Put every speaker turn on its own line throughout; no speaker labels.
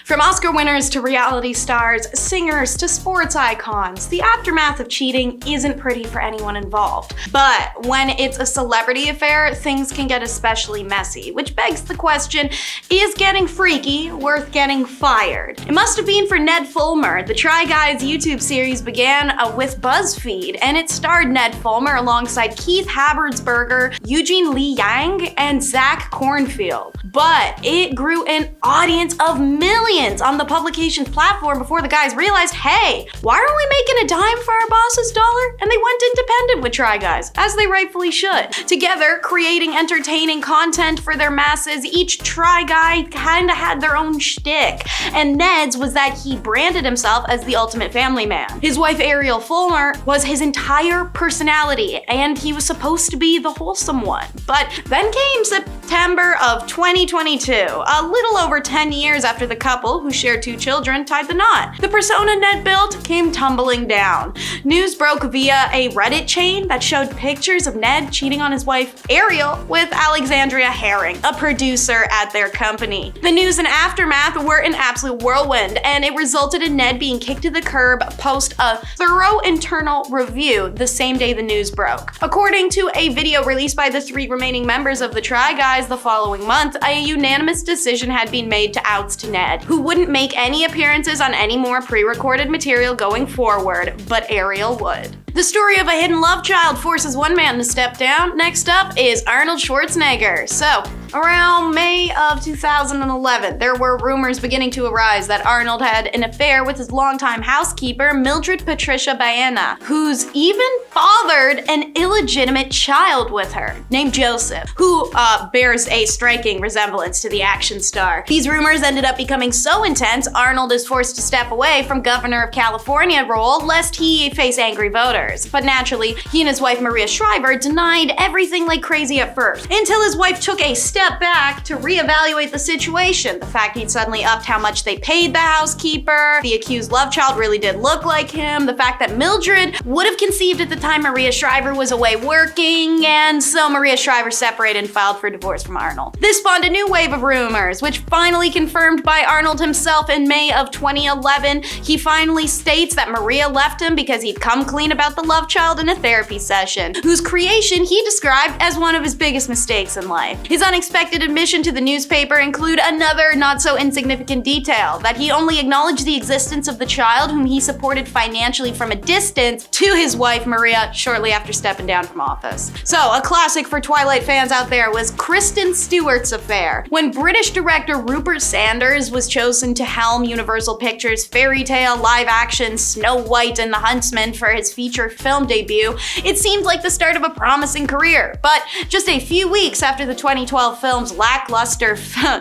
From Oscar winners to reality stars, singers to sports icons, the aftermath of cheating isn't pretty for anyone involved. But when it's a celebrity affair, things can get especially messy, which begs the question, is getting freaky worth getting fired? It must have been for Ned Fulmer. The Try Guys YouTube series began with BuzzFeed, and it starred Ned Fulmer alongside Keith Habertsberger, Eugene Lee Yang, and Zach Cornfield. But it grew an audience of millions on the publication's platform before the guys realized, hey, why aren't we making a dime for our boss's dollar? And they went independent with Try Guys, as they rightfully should. Together, creating entertaining content for their masses, each Try Guy kinda had their own shtick. And Ned's was that he branded himself as the ultimate family man. His wife Ariel Fulmer was his entire personality, and he was supposed to be the wholesome one. But then came September of 2022, a little over 10 years after the couple, who shared 2 children, tied the knot. The persona Ned built came tumbling down. News broke via a Reddit chain that showed pictures of Ned cheating on his wife Ariel with Alexandria Herring, a producer at their company. The news and aftermath were an absolute whirlwind, and it resulted in Ned being kicked to the curb post a thorough internal review the same day the news broke. According to a video released by the 3 remaining members of the Try Guys the following month, a unanimous decision had been made to oust Ned, who wouldn't make any appearances on any more pre-recorded material going forward, but Ariel would. The story of a hidden love child forces one man to step down. Next up is Arnold Schwarzenegger. So, around May of 2011, there were rumors beginning to arise that Arnold had an affair with his longtime housekeeper, Mildred Patricia Baena, who's even fathered an illegitimate child with her, named Joseph, who bears a striking resemblance to the action star. These rumors ended up becoming so intense, Arnold is forced to step away from Governor of California role lest he face angry voters. But naturally, he and his wife Maria Shriver denied everything like crazy at first, until his wife took a step back to reevaluate the situation. The fact he'd suddenly upped how much they paid the housekeeper, the accused love child really did look like him, the fact that Mildred would have conceived at the time Maria Shriver was away working, and so Maria Shriver separated and filed for divorce from Arnold. This spawned a new wave of rumors, which finally confirmed by Arnold himself in May of 2011. He finally states that Maria left him because he'd come clean about the love child in a therapy session, whose creation he described as one of his biggest mistakes in life. His unexpected admission to the newspaper include another not so insignificant detail, that he only acknowledged the existence of the child whom he supported financially from a distance to his wife Maria shortly after stepping down from office. So, a classic for Twilight fans out there was Kristen Stewart's affair. When British director Rupert Sanders was chosen to helm Universal Pictures' fairy tale live-action Snow White and the Huntsman for his feature film debut, it seemed like the start of a promising career. But just a few weeks after the 2012 film's lackluster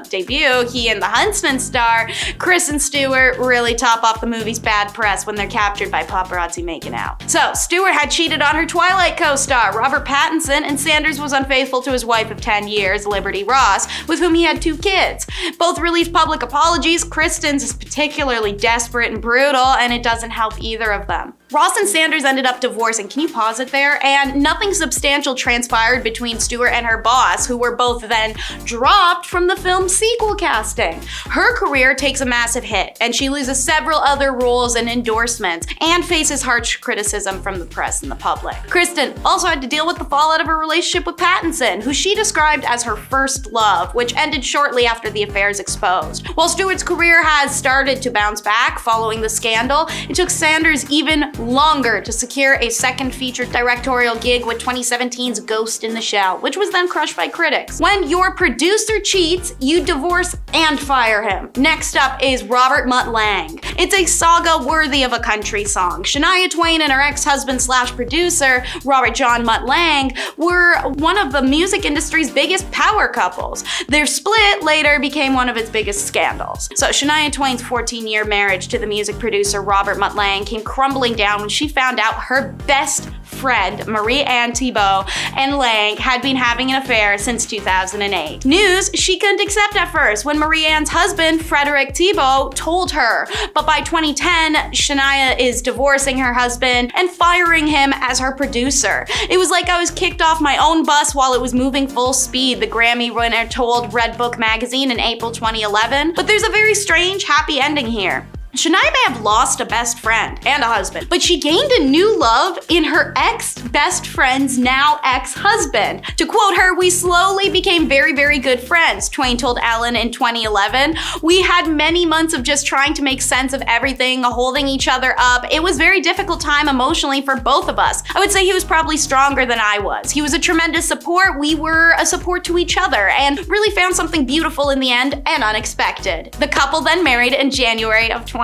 debut, he and the Huntsman star, Kristen Stewart, really top off the movie's bad press when they're captured by paparazzi making out. So, Stewart had cheated on her Twilight co-star, Robert Pattinson, and Sanders was unfaithful to his wife of 10 years, Liberty Ross, with whom he had 2 kids. Both released public apologies. Kristen's is particularly desperate and brutal, and it doesn't help either of them. Ross and Sanders ended up divorcing. Can you pause it there? And nothing substantial transpired between Stewart and her boss, who were both then dropped from the film's sequel casting. Her career takes a massive hit, and she loses several other roles and endorsements, and faces harsh criticism from the press and the public. Kristen also had to deal with the fallout of her relationship with Pattinson, who she described as her first love, which ended shortly after the affairs exposed. While Stewart's career has started to bounce back following the scandal, it took Sanders even longer to secure a second feature directorial gig with 2017's Ghost in the Shell, which was then crushed by critics. When your producer cheats, you divorce and fire him. Next up is Robert Mutt Lange. It's a saga worthy of a country song. Shania Twain and her ex-husband slash producer, Robert John Mutt Lange, were one of the music industry's biggest power couples. Their split later became one of its biggest scandals. So Shania Twain's 14-year marriage to the music producer Robert Mutt Lange came crumbling down when she found out her best friend, Marie-Anne Thibault, and Lang had been having an affair since 2008. News she couldn't accept at first when Marie-Anne's husband, Frederick Thibault, told her. But by 2010, Shania is divorcing her husband and firing him as her producer. It was like I was kicked off my own bus while it was moving full speed, the Grammy winner told Red Book magazine in April 2011. But there's a very strange, happy ending here. Shania may have lost a best friend and a husband, but she gained a new love in her ex-best friend's now ex-husband. To quote her, "We slowly became very, very good friends," Twain told Ellen in 2011. "We had many months of just trying to make sense of everything, holding each other up. It was a very difficult time emotionally for both of us. I would say he was probably stronger than I was. He was a tremendous support. We were a support to each other and really found something beautiful in the end and unexpected." The couple then married in January of 2011.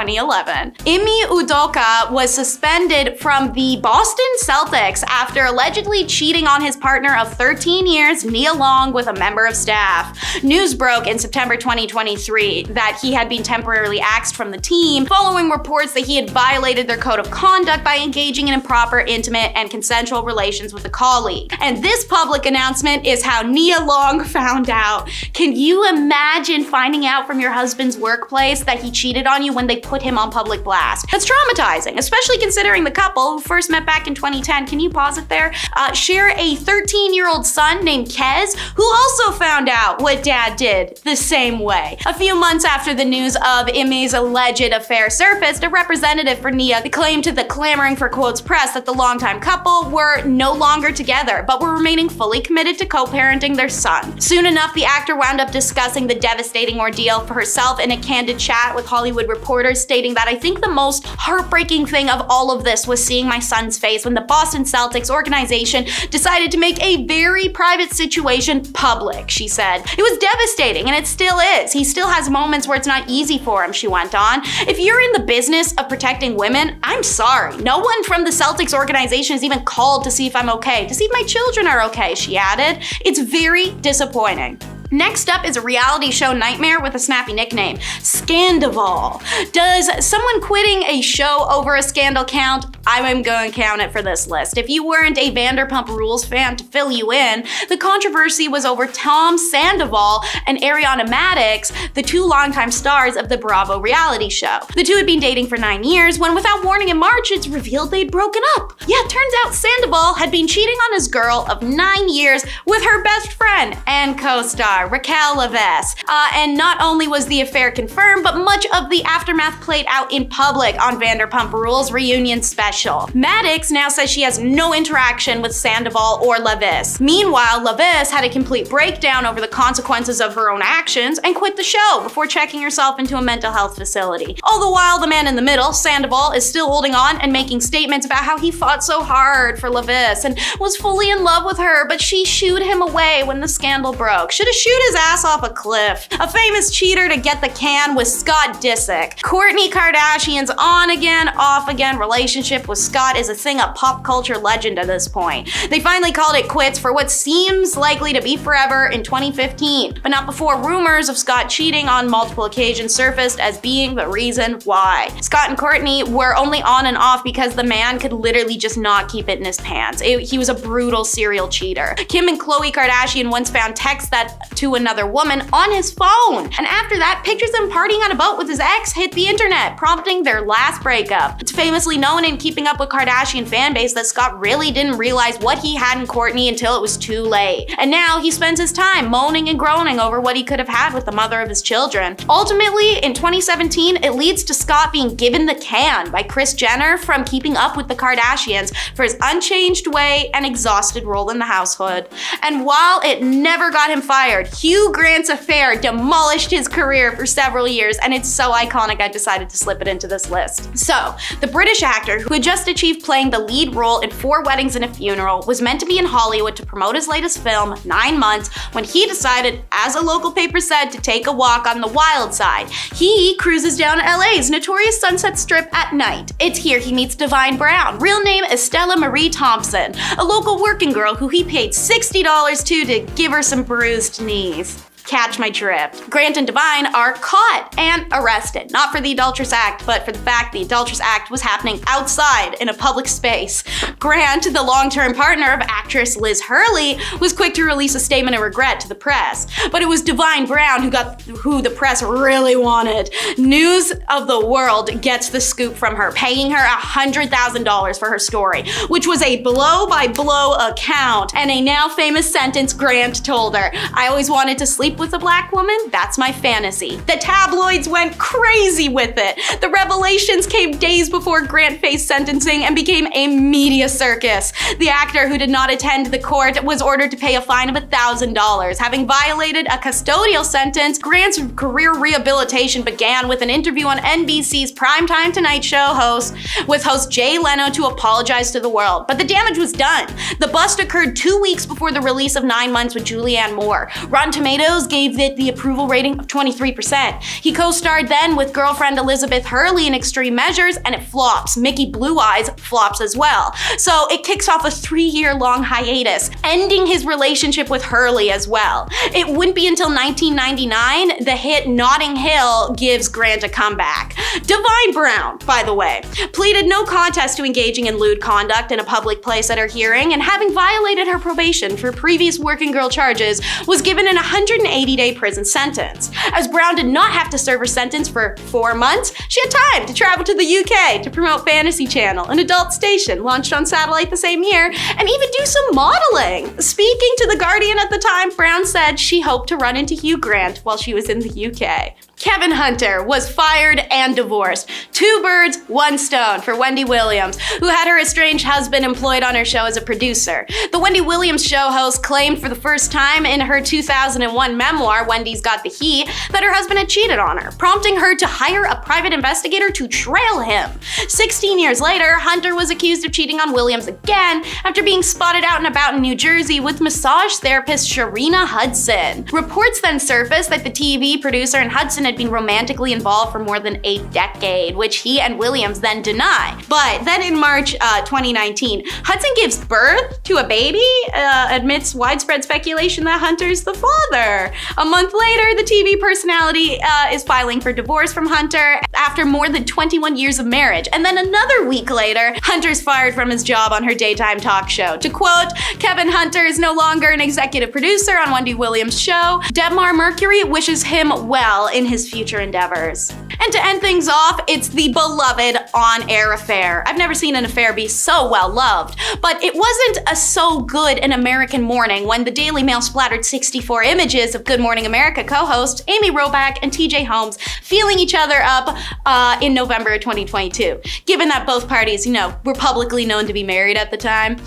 Ime Udoka was suspended from the Boston Celtics after allegedly cheating on his partner of 13 years, Nia Long, with a member of staff. News broke in September 2023 that he had been temporarily axed from the team following reports that he had violated their code of conduct by engaging in improper, intimate, and consensual relations with a colleague. And this public announcement is how Nia Long found out. Can you imagine finding out from your husband's workplace that he cheated on you when they put him on public blast? That's traumatizing, especially considering the couple, who first met back in 2010, can you pause it there, share a 13-year-old son named Kez, who also found out what dad did the same way. A few months after the news of Ime's alleged affair surfaced, a representative for Nia claimed to the clamoring for quotes press that the longtime couple were no longer together, but were remaining fully committed to co-parenting their son. Soon enough, the actor wound up discussing the devastating ordeal for herself in a candid chat with Hollywood Reporters, stating that, "I think the most heartbreaking thing of all of this was seeing my son's face when the Boston Celtics organization decided to make a very private situation public," she said. "It was devastating, and it still is. He still has moments where it's not easy for him," she went on. "If you're in the business of protecting women, I'm sorry. No one from the Celtics organization has even called to see if I'm okay, to see if my children are okay," she added. "It's very disappointing." Next up is a reality show nightmare with a snappy nickname, Scandival. Does someone quitting a show over a scandal count? I'm going to count it for this list. If you weren't a Vanderpump Rules fan, to fill you in, the controversy was over Tom Sandoval and Ariana Madix, the two longtime stars of the Bravo reality show. The two had been dating for 9 years when, without warning in March, it's revealed they'd broken up. Yeah, it turns out Sandoval had been cheating on his girl of 9 years with her best friend and co-star Raquel Leviss. And not only was the affair confirmed, but much of the aftermath played out in public on Vanderpump Rules reunion special. Madix now says she has no interaction with Sandoval or Leviss. Meanwhile, Leviss had a complete breakdown over the consequences of her own actions and quit the show before checking herself into a mental health facility. All the while, the man in the middle, Sandoval, is still holding on and making statements about how he fought so hard for Leviss and was fully in love with her, but she shooed him away when the scandal broke. Should have shoot his ass off a cliff. A famous cheater to get the can was Scott Disick. Kourtney Kardashian's on-again, off-again relationship with Scott is a thing of pop culture legend at this point. They finally called it quits for what seems likely to be forever in 2015, but not before rumors of Scott cheating on multiple occasions surfaced as being the reason why. Scott and Kourtney were only on and off because the man could literally just not keep it in his pants. He was a brutal serial cheater. Kim and Khloe Kardashian once found texts that to another woman on his phone. And after that, pictures of him partying on a boat with his ex hit the internet, prompting their last breakup. It's famously known in Keeping Up with Kardashian fanbase that Scott really didn't realize what he had in Kourtney until it was too late. And now he spends his time moaning and groaning over what he could have had with the mother of his children. Ultimately, in 2017, it leads to Scott being given the can by Kris Jenner from Keeping Up with the Kardashians for his unchanged way and exhausted role in the household. And while it never got him fired, Hugh Grant's affair demolished his career for several years, and it's so iconic I decided to slip it into this list. So, the British actor, who had just achieved playing the lead role in 4 Weddings and a Funeral, was meant to be in Hollywood to promote his latest film, 9 months, when he decided, as a local paper said, to take a walk on the wild side. He cruises down LA's notorious Sunset Strip at night. It's here he meets Divine Brown, real name Estella Marie Thompson, a local working girl who he paid $60 to give her some bruised knees. Catch my drift. Grant and Divine are caught and arrested, not for the Adulterous Act, but for the fact the Adulterous Act was happening outside in a public space. Grant, the long-term partner of actress Liz Hurley, was quick to release a statement of regret to the press. But it was Divine Brown who the press really wanted. News of the World gets the scoop from her, paying her $100,000 for her story, which was a blow-by-blow account and a now famous sentence Grant told her. "I always wanted to sleep with a black woman. That's my fantasy." The tabloids went crazy with it. The revelations came days before Grant faced sentencing and became a media circus. The actor, who did not attend the court, was ordered to pay a fine of $1,000. Having violated a custodial sentence, Grant's career rehabilitation began with an interview on NBC's primetime Tonight Show with host Jay Leno to apologize to the world. But the damage was done. The bust occurred 2 weeks before the release of 9 Months with Julianne Moore. Rotten Tomatoes gave it the approval rating of 23%. He co-starred then with girlfriend Elizabeth Hurley in Extreme Measures, and it flops. Mickey Blue Eyes flops as well. So it kicks off a 3-year-long hiatus, ending his relationship with Hurley as well. It wouldn't be until 1999 the hit Notting Hill gives Grant a comeback. Divine Brown, by the way, pleaded no contest to engaging in lewd conduct in a public place at her hearing, and having violated her probation for previous working girl charges, was given an 180-day prison sentence. As Brown did not have to serve her sentence for 4 months, she had time to travel to the UK to promote Fantasy Channel, an adult station launched on satellite the same year, and even do some modeling. Speaking to The Guardian at the time, Brown said she hoped to run into Hugh Grant while she was in the UK. Kevin Hunter was fired and divorced. 2 birds, 1 stone for Wendy Williams, who had her estranged husband employed on her show as a producer. The Wendy Williams show host claimed for the first time in her 2001 memoir, Wendy's Got the Heat, that her husband had cheated on her, prompting her to hire a private investigator to trail him. 16 years later, Hunter was accused of cheating on Williams again after being spotted out and about in New Jersey with massage therapist Sharina Hudson. Reports then surfaced that the TV producer and Hudson had been romantically involved for more than a decade, which he and Williams then deny. But then in March 2019, Hudson gives birth to a baby amidst widespread speculation that Hunter's the father. A month later, the TV personality is filing for divorce from Hunter after more than 21 years of marriage. And then another week later, Hunter's fired from his job on her daytime talk show. To quote, Kevin Hunter is no longer an executive producer on Wendy Williams' show. Debmar Mercury wishes him well in his future endeavors. And to end things off, it's the beloved on-air affair. I've never seen an affair be so well loved, but it wasn't a so good An American Morning when the Daily Mail splattered 64 images of Good Morning America co-hosts Amy Roback and TJ Holmes feeling each other up in November of 2022. Given that both parties, were publicly known to be married at the time,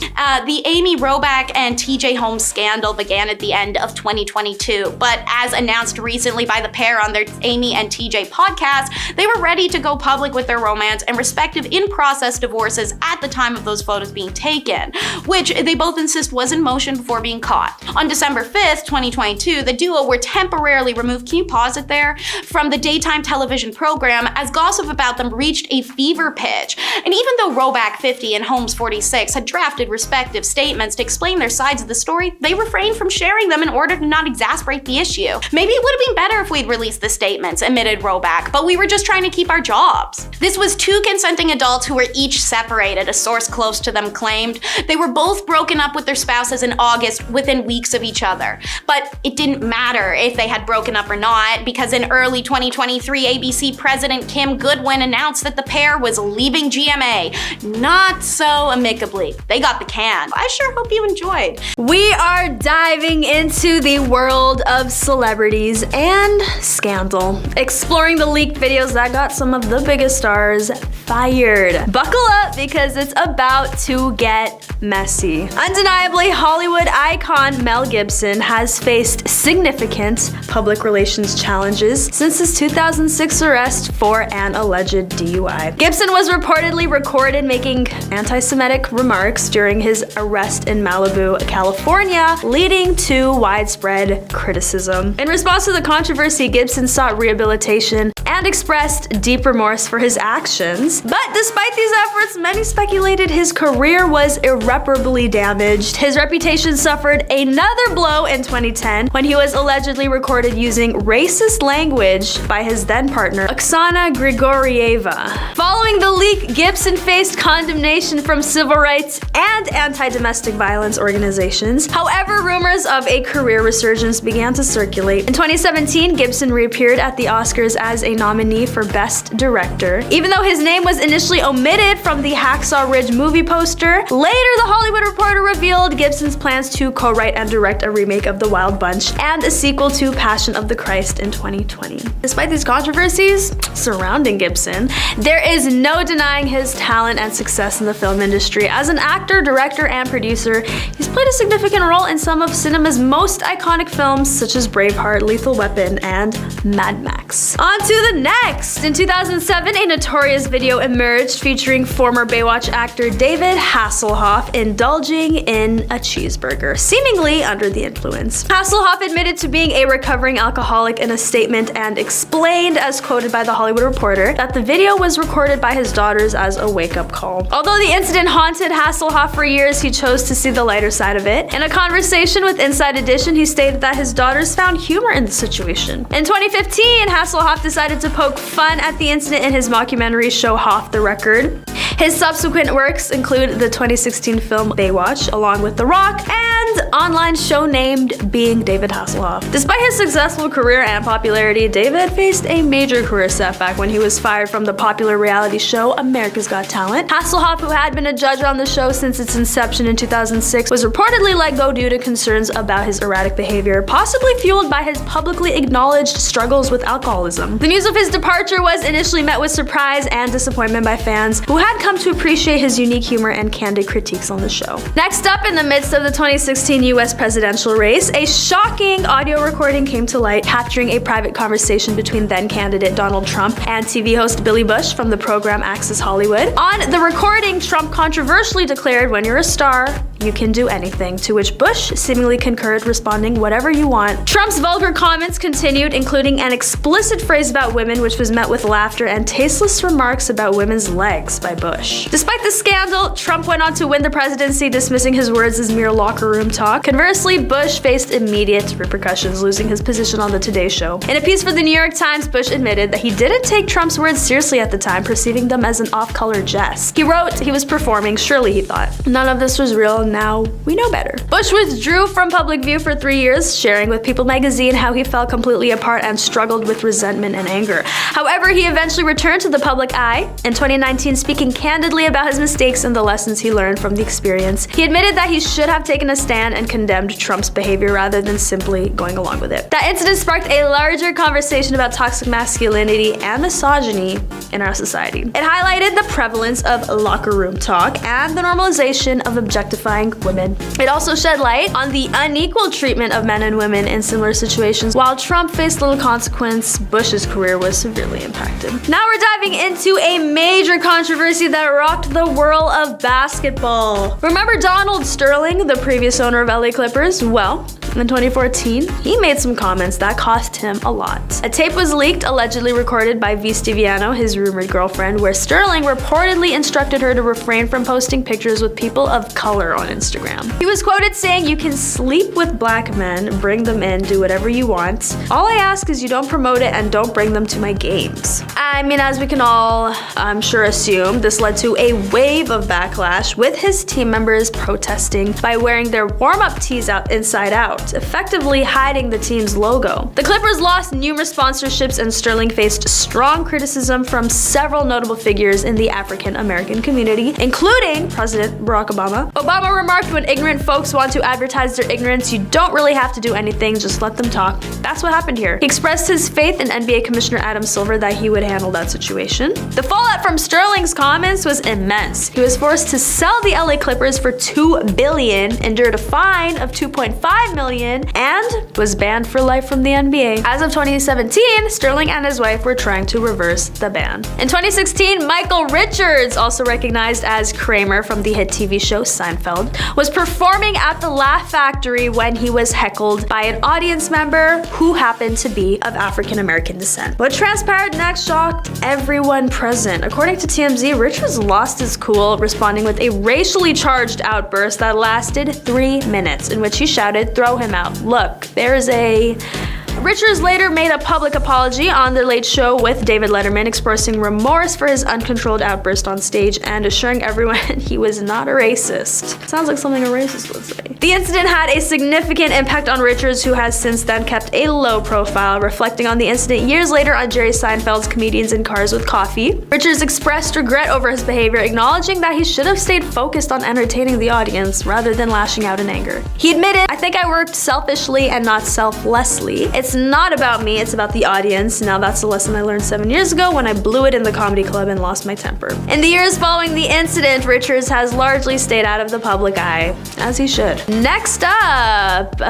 the Amy Roback and TJ Holmes scandal began at the end of 2022, but as announced recently by the pair on their Amy and TJ podcast, they were ready to go public with their romance and respective in-process divorces at the time of those photos being taken, which they both insist was in motion before being caught. On December 5th, 2022, the duo were temporarily removed, can you pause it there, from the daytime television program as gossip about them reached a fever pitch. And even though Roback 50 and Holmes 46 had drafted respective statements to explain their sides of the story, they refrained from sharing them in order to not exasperate the issue. Maybe it would have been better if we'd released the statements, admitted Roback, but we were just trying to keep our jobs. This was 2 consenting adults who were each separated, a source close to them claimed. They were both broken up with their spouses in August within weeks of each other. But it didn't matter if they had broken up or not, because in early 2023, ABC President Kim Goodwin announced that the pair was leaving GMA. Not so amicably. They got the can. I sure hope you enjoyed.
We are diving into the world of celebrities and scandal, exploring the leaked videos that got some of the biggest stars fired. Buckle up because it's about to get messy. Undeniably, Hollywood icon Mel Gibson has faced significant public relations challenges since his 2006 arrest for an alleged DUI. Gibson was reportedly recorded making anti-Semitic remarks during his arrest in Malibu, California, leading to widespread criticism. In response to the controversy, Gibson sought rehabilitation and and expressed deep remorse for his actions. But despite these efforts, many speculated his career was irreparably damaged. His reputation suffered another blow in 2010 when he was allegedly recorded using racist language by his then partner, Oksana Grigorieva. Following the leak, Gibson faced condemnation from civil rights and anti-domestic violence organizations. However, rumors of a career resurgence began to circulate. In 2017, Gibson reappeared at the Oscars as a nominee for Best Director. Even though his name was initially omitted from the Hacksaw Ridge movie poster, later The Hollywood Reporter revealed Gibson's plans to co-write and direct a remake of The Wild Bunch and a sequel to Passion of the Christ in 2020. Despite these controversies surrounding Gibson, there is no denying his talent and success in the film industry. As an actor, director, and producer, he's played a significant role in some of cinema's most iconic films such as Braveheart, Lethal Weapon, and Mad Max. On to the next! In 2007, a notorious video emerged featuring former Baywatch actor David Hasselhoff indulging in a cheeseburger, seemingly under the influence. Hasselhoff admitted to being a recovering alcoholic in a statement and explained, as quoted by The Hollywood Reporter, that the video was recorded by his daughters as a wake-up call. Although the incident haunted Hasselhoff for years, he chose to see the lighter side of it. In a conversation with Inside Edition, he stated that his daughters found humor in the situation. In 2015, Hasselhoff decided to poke fun at the incident in his mockumentary show Hoff the Record. His subsequent works include the 2016 film Baywatch, along with The Rock, and online show named Being David Hasselhoff. Despite his successful career and popularity, David faced a major career setback when he was fired from the popular reality show America's Got Talent. Hasselhoff, who had been a judge on the show since its inception in 2006, was reportedly let go due to concerns about his erratic behavior, possibly fueled by his publicly acknowledged struggles with alcoholism. The news of his departure was initially met with surprise and disappointment by fans who had come to appreciate his unique humor and candid critiques on the show. Next up, in the midst of the 2016 US presidential race, a shocking audio recording came to light capturing a private conversation between then-candidate Donald Trump and TV host Billy Bush from the program Access Hollywood. On the recording, Trump controversially declared, "When you're a star, you can do anything," to which Bush seemingly concurred, responding, "Whatever you want." Trump's vulgar comments continued, including an explicit phrase about women, which was met with laughter, and tasteless remarks about women's legs by Bush. Despite the scandal, Trump went on to win the presidency, dismissing his words as mere locker room talk. Conversely, Bush faced immediate repercussions, losing his position on the Today Show. In a piece for the New York Times, Bush admitted that he didn't take Trump's words seriously at the time, perceiving them as an off-color jest. He wrote he was performing, surely he thought. None of this was real, now we know better. Bush withdrew from public view for 3 years, sharing with People magazine how he fell completely apart and struggled with resentment and anger. However, he eventually returned to the public eye. In 2019, speaking candidly about his mistakes and the lessons he learned from the experience, he admitted that he should have taken a stand and condemned Trump's behavior rather than simply going along with it. That incident sparked a larger conversation about toxic masculinity and misogyny in our society. It highlighted the prevalence of locker room talk and the normalization of objectifying women. It also shed light on the unequal treatment of men and women in similar situations. While Trump faced little consequence, Bush's career was severely impacted. Now we're diving into a major controversy that rocked the world of basketball. Remember Donald Sterling, the previous owner of LA Clippers? Well, in 2014, he made some comments that cost him a lot. A tape was leaked, allegedly recorded by V. Stiviano, his rumored girlfriend, where Sterling reportedly instructed her to refrain from posting pictures with people of color on Instagram. He was quoted saying, "You can sleep with black men, bring them in, do whatever you want. All I ask is you don't promote it and don't bring them to my games." I mean, as we can all, I'm sure, assume, this led to a wave of backlash, with his team members protesting by wearing their warm-up tees out inside out, effectively hiding the team's logo. The Clippers lost numerous sponsorships, and Sterling faced strong criticism from several notable figures in the African American community, including President Barack Obama. Obama remarked, "When ignorant folks want to advertise their ignorance, you don't really have to do anything, just let them talk." That's what happened here. He expressed his faith in NBA Commissioner Adam Silver that he would handle that situation. The fallout from Sterling's comments was immense. He was forced to sell the LA Clippers for $2 billion, endured a fine of $2.5 million, and was banned for life from the NBA. As of 2017, Sterling and his wife were trying to reverse the ban. on. In 2016, Michael Richards, also recognized as Kramer from the hit TV show Seinfeld, was performing at the Laugh Factory when he was heckled by an audience member who happened to be of African American descent. What transpired next shocked everyone present. According to TMZ, Richards lost his cool, responding with a racially charged outburst that lasted 3 minutes, in which he shouted, "Throw him out. Look, there's a..." Richards later made a public apology on The Late Show with David Letterman, expressing remorse for his uncontrolled outburst on stage and assuring everyone he was not a racist. Sounds like something a racist would say. The incident had a significant impact on Richards, who has since then kept a low profile. Reflecting on the incident years later on Jerry Seinfeld's Comedians in Cars with Coffee, Richards expressed regret over his behavior, acknowledging that he should have stayed focused on entertaining the audience rather than lashing out in anger. He admitted, "I think I worked selfishly and not selflessly. It's not about me, it's about the audience. Now that's a lesson I learned 7 years ago when I blew it in the comedy club and lost my temper." In the years following the incident, Richards has largely stayed out of the public eye, as he should. Next up,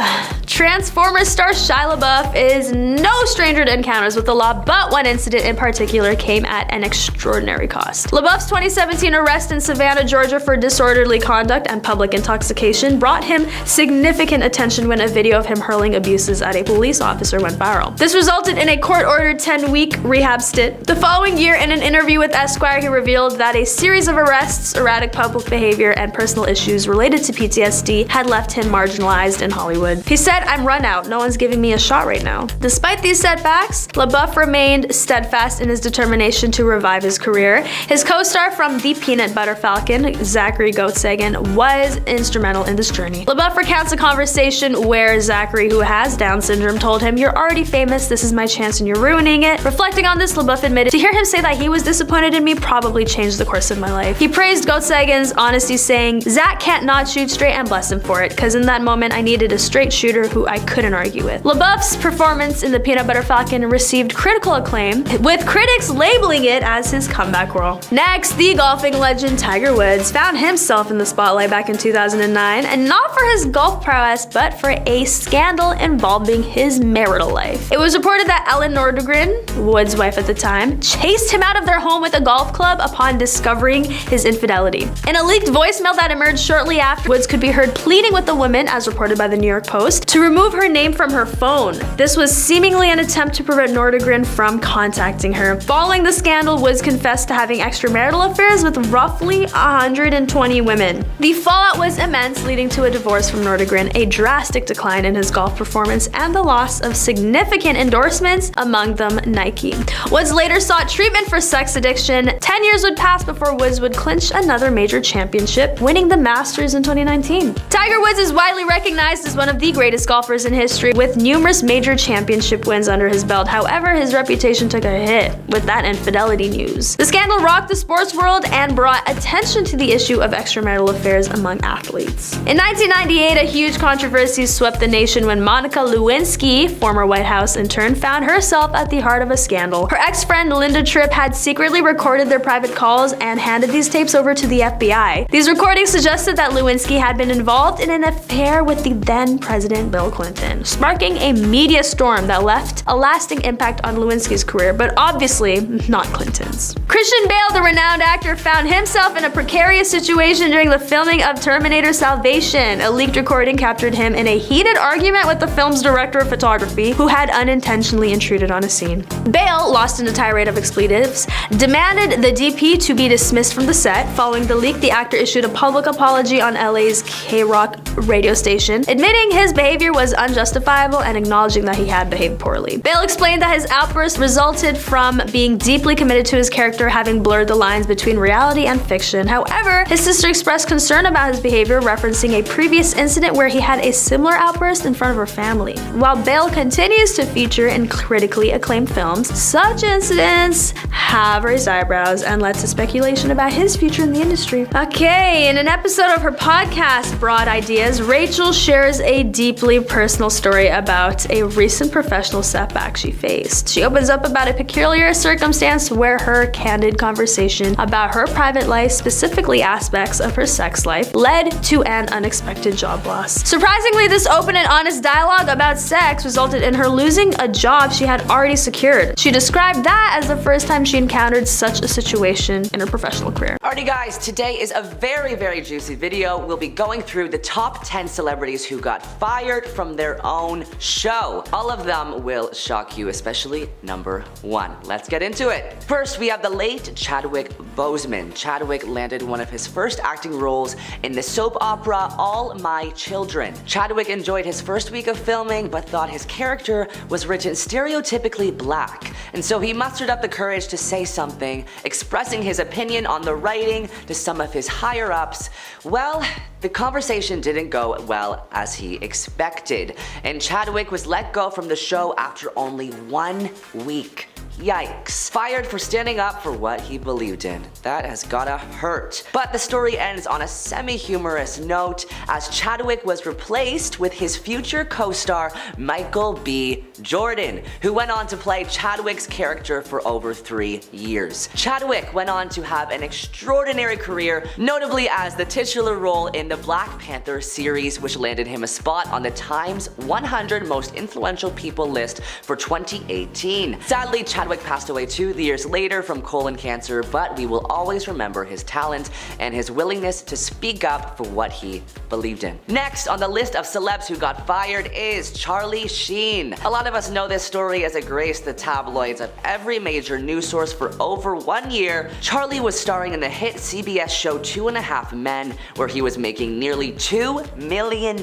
Transformers star Shia LaBeouf is no stranger to encounters with the law, but one incident in particular came at an extraordinary cost. LaBeouf's 2017 arrest in Savannah, Georgia for disorderly conduct and public intoxication brought him significant attention when a video of him hurling abuses at a police officer went viral. This resulted in a court-ordered 10-week rehab stint. The following year, in an interview with Esquire, he revealed that a series of arrests, erratic public behavior, and personal issues related to PTSD had left him marginalized in Hollywood. He said, "I'm run out. No one's giving me a shot right now." Despite these setbacks, LaBeouf remained steadfast in his determination to revive his career. His co-star from The Peanut Butter Falcon, Zachary Goat-Sagan, was instrumental in this journey. LaBeouf recounts a conversation where Zachary, who has Down syndrome, told him, "You're already famous, this is my chance and you're ruining it." Reflecting on this, LaBeouf admitted, "To hear him say that he was disappointed in me probably changed the course of my life." He praised Goat-Sagan's honesty, saying, "Zach can't not shoot straight and bless him for it, cause in that moment I needed a straight shooter who I couldn't argue with." LaBeouf's performance in The Peanut Butter Falcon received critical acclaim, with critics labeling it as his comeback role. Next, the golfing legend Tiger Woods found himself in the spotlight back in 2009, and not for his golf prowess, but for a scandal involving his marital life. It was reported that Ellen Nordegren, Woods' wife at the time, chased him out of their home with a golf club upon discovering his infidelity. In a leaked voicemail that emerged shortly after, Woods could be heard pleading with the woman, as reported by the New York Post, to remove her name from her phone. This was seemingly an attempt to prevent Nordegren from contacting her. Following the scandal, Woods confessed to having extramarital affairs with roughly 120 women. The fallout was immense, leading to a divorce from Nordegren, a drastic decline in his golf performance, and the loss of significant endorsements, among them Nike. Woods later sought treatment for sex addiction. 10 years would pass before Woods would clinch another major championship, winning the Masters in 2019. Tiger Woods is widely recognized as one of the greatest golfers in history, with numerous major championship wins under his belt. However, his reputation took a hit with that infidelity news. The scandal rocked the sports world and brought attention to the issue of extramarital affairs among athletes. In 1998, a huge controversy swept the nation when Monica Lewinsky, former White House intern, found herself at the heart of a scandal. Her ex-friend Linda Tripp had secretly recorded their private calls and handed these tapes over to the FBI. These recordings suggested that Lewinsky had been involved in an affair with the then President Bill Clinton, sparking a media storm that left a lasting impact on Lewinsky's career, but obviously not Clinton's. Christian Bale, the renowned actor, found himself in a precarious situation during the filming of Terminator Salvation. A leaked recording captured him in a heated argument with the film's director of photography, who had unintentionally intruded on a scene. Bale, lost in a tirade of expletives, demanded the DP to be dismissed from the set. Following the leak, the actor issued a public apology on LA's K-Rock radio station, admitting his behavior was unjustifiable and acknowledging that he had behaved poorly. Bale explained that his outburst resulted from being deeply committed to his character, having blurred the lines between reality and fiction. However, his sister expressed concern about his behavior, referencing a previous incident where he had a similar outburst in front of her family. While Bale continues to feature in critically acclaimed films, such incidents have raised eyebrows and led to speculation about his future in the industry. Okay, in an episode of her podcast, Broad Ideas, Rachel shares a deeply deeply personal story about a recent professional setback she faced. She opens up about a peculiar circumstance where her candid conversation about her private life, specifically aspects of her sex life, led to an unexpected job loss. Surprisingly, this open and honest dialogue about sex resulted in her losing a job she had already secured. She described that as the first time she encountered such a situation in her professional career.
Alrighty guys, today is a very juicy video. We'll be going through the top 10 celebrities who got fired from their own show. All of them will shock you, especially number 1. Let's get into it. First, we have the late Chadwick Boseman. Chadwick landed one of his first acting roles in the soap opera All My Children. Chadwick enjoyed his first week of filming but thought his character was written stereotypically black, and so he mustered up the courage to say something, expressing his opinion on the writing to some of his higher-ups. Well, the conversation didn't go well as he expected, and Chadwick was let go from the show after only 1 week. Yikes. Fired for standing up for what he believed in. That has gotta hurt. But the story ends on a semi-humorous note as Chadwick was replaced with his future co-star Michael B. Jordan, who went on to play Chadwick's character for over 3 years. Chadwick went on to have an extraordinary career, notably as the titular role in the Black Panther series, which landed him a spot on the Times 100 Most Influential People list for 2018. Sadly, Chadwick passed away 2 years later from colon cancer, but we will always remember his talent and his willingness to speak up for what he believed in. Next on the list of celebs who got fired is Charlie Sheen. A lot of us know this story as it graced the tabloids of every major news source for over 1 year. Charlie was starring in the hit CBS show 2.5 Men, where he was making nearly $2 million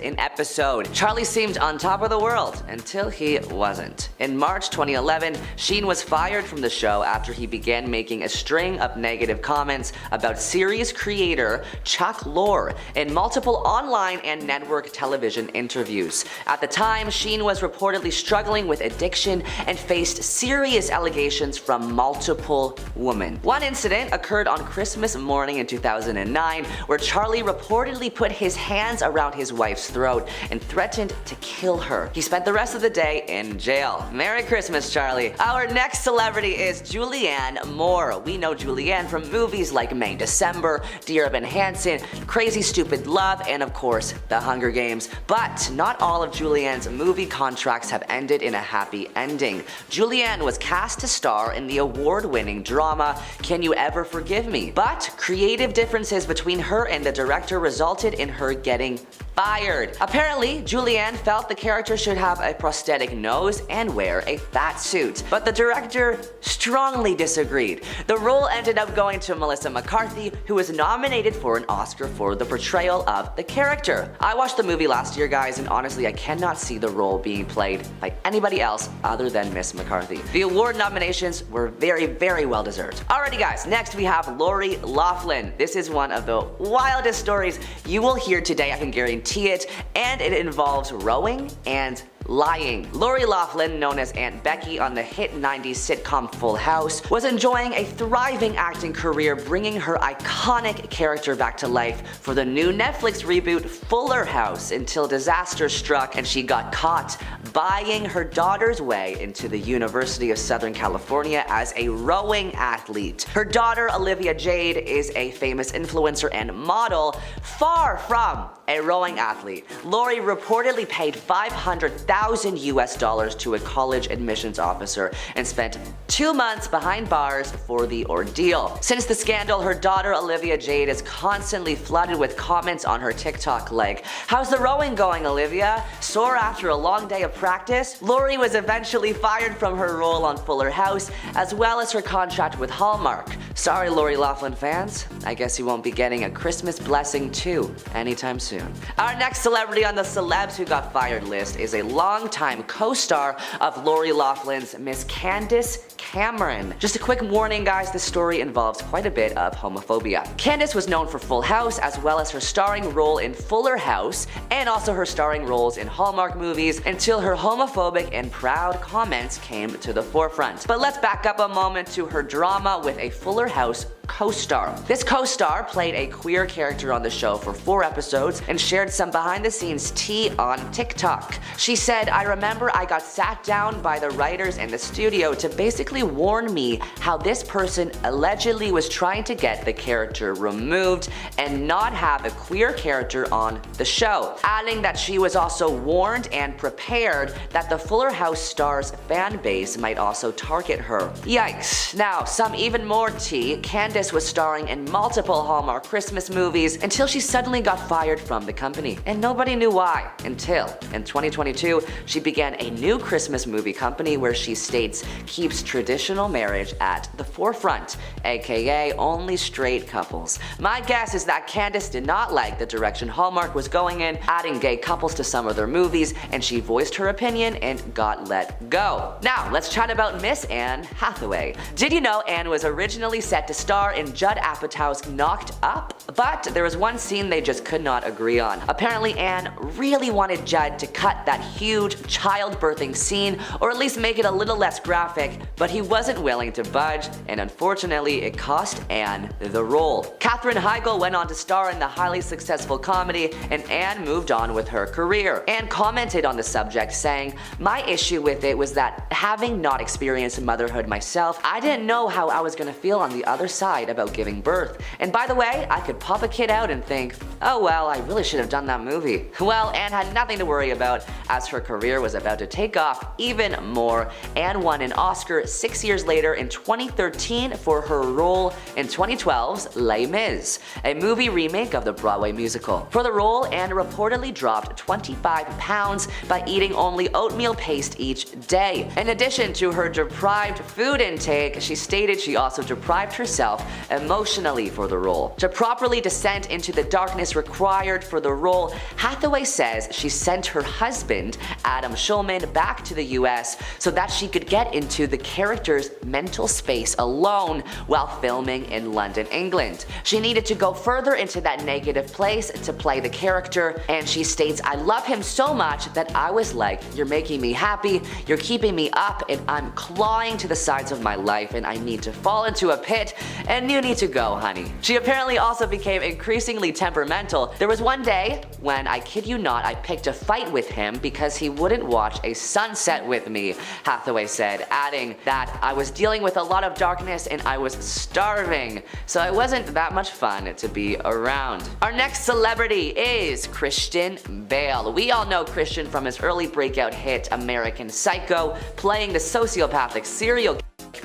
in episode. Charlie seemed on top of the world until he wasn't. In March 2011, Sheen was fired from the show after he began making a string of negative comments about series creator Chuck Lorre in multiple online and network television interviews. At the time, Sheen was reportedly struggling with addiction and faced serious allegations from multiple women. One incident occurred on Christmas morning in 2009, where Charlie reportedly put his hands around his wife's throat and threatened to kill her. He spent the rest of the day in jail. Merry Christmas, Charlie. Our next celebrity is Julianne Moore. We know Julianne from movies like May December, Dear Evan Hansen, Crazy Stupid Love, and of course, The Hunger Games. But not all of Julianne's movie contracts have ended in a happy ending. Julianne was cast to star in the award-winning drama Can You Ever Forgive Me? But creative differences between her and the director resulted in her getting fired. Apparently, Julianne felt the character should have a prosthetic nose and wear a fat suit, but the director strongly disagreed. The role ended up going to Melissa McCarthy, who was nominated for an Oscar for the portrayal of the character. I watched the movie last year, guys, and honestly, I cannot see the role being played by anybody else other than Miss McCarthy. The award nominations were very well deserved. Alrighty guys, next we have Lori Loughlin. This is one of the wildest stories you will hear today, I can guarantee it, and it involves rowing and lying. Lori Loughlin, known as Aunt Becky on the hit 90s sitcom Full House, was enjoying a thriving acting career, bringing her iconic character back to life for the new Netflix reboot Fuller House until disaster struck and she got caught buying her daughter's way into the University of Southern California as a rowing athlete. Her daughter, Olivia Jade, is a famous influencer and model, far from a rowing athlete. Lori reportedly paid $500,000 to a college admissions officer and spent 2 months behind bars for the ordeal. Since the scandal, her daughter Olivia Jade is constantly flooded with comments on her TikTok like, "How's the rowing going, Olivia? Sore after a long day of practice?" Lori was eventually fired from her role on Fuller House, as well as her contract with Hallmark. Sorry, Lori Loughlin fans. I guess you won't be getting a Christmas blessing too anytime soon. Our next celebrity on the celebs who got fired list is a longtime co-star of Lori Loughlin's Miss Candace Cameron. Just a quick warning, guys, this story involves quite a bit of homophobia. Candace was known for Full House, as well as her starring role in Fuller House, and also her starring roles in Hallmark movies, until her homophobic and proud comments came to the forefront. But let's back up a moment to her drama with a Fuller House co-star. This co-star played a queer character on the show for 4 episodes and shared some behind-the-scenes tea on TikTok. She said, "I remember I got sat down by the writers in the studio to basically warn me how this person allegedly was trying to get the character removed and not have a queer character on the show," adding that she was also warned and prepared that the Fuller House star's fan base might also target her. Yikes. Now, some even more tea. Candace was starring in multiple Hallmark Christmas movies until she suddenly got fired from the company. And nobody knew why until in 2022 she began a new Christmas movie company where she states keeps traditional marriage at the forefront, aka only straight couples. My guess is that Candace did not like the direction Hallmark was going in, adding gay couples to some of their movies, and she voiced her opinion and got let go. Now, let's chat about Miss Anne Hathaway. Did you know Anne was originally set to star in Judd Apatow's Knocked Up? But there was one scene they just could not agree on. Apparently Anne really wanted Judd to cut that huge childbirthing scene, or at least make it a little less graphic, but he wasn't willing to budge, and unfortunately it cost Anne the role. Katherine Heigl went on to star in the highly successful comedy, and Anne moved on with her career. Anne commented on the subject saying, "My issue with it was that having not experienced motherhood myself, I didn't know how I was gonna feel on the other side about giving birth. And by the way, I could pop a kid out and think, oh well, I really should have done that movie." Well, Anne had nothing to worry about as her career was about to take off even more. Anne won an Oscar 6 years later in 2013 for her role in 2012's Les Mis, a movie remake of the Broadway musical. For the role, Anne reportedly dropped 25 pounds by eating only oatmeal paste each day. In addition to her deprived food intake, she stated she also deprived herself emotionally for the role. To properly descend into the darkness required for the role, Hathaway says she sent her husband, Adam Schulman, back to the US so that she could get into the character's mental space alone while filming in London, England. She needed to go further into that negative place to play the character, and she states, "I love him so much that I was like, you're making me happy, you're keeping me up, and I'm clawing to the sides of my life, and I need to fall into a pit, and you need to go, honey." She apparently also became increasingly temperamental. There was one day when, I kid you not, I picked a fight with him because he wouldn't watch a sunset with me, Hathaway said, adding that I was dealing with a lot of darkness and I was starving, so it wasn't that much fun to be around. Our next celebrity is Christian Bale. We all know Christian from his early breakout hit American Psycho, playing the sociopathic serial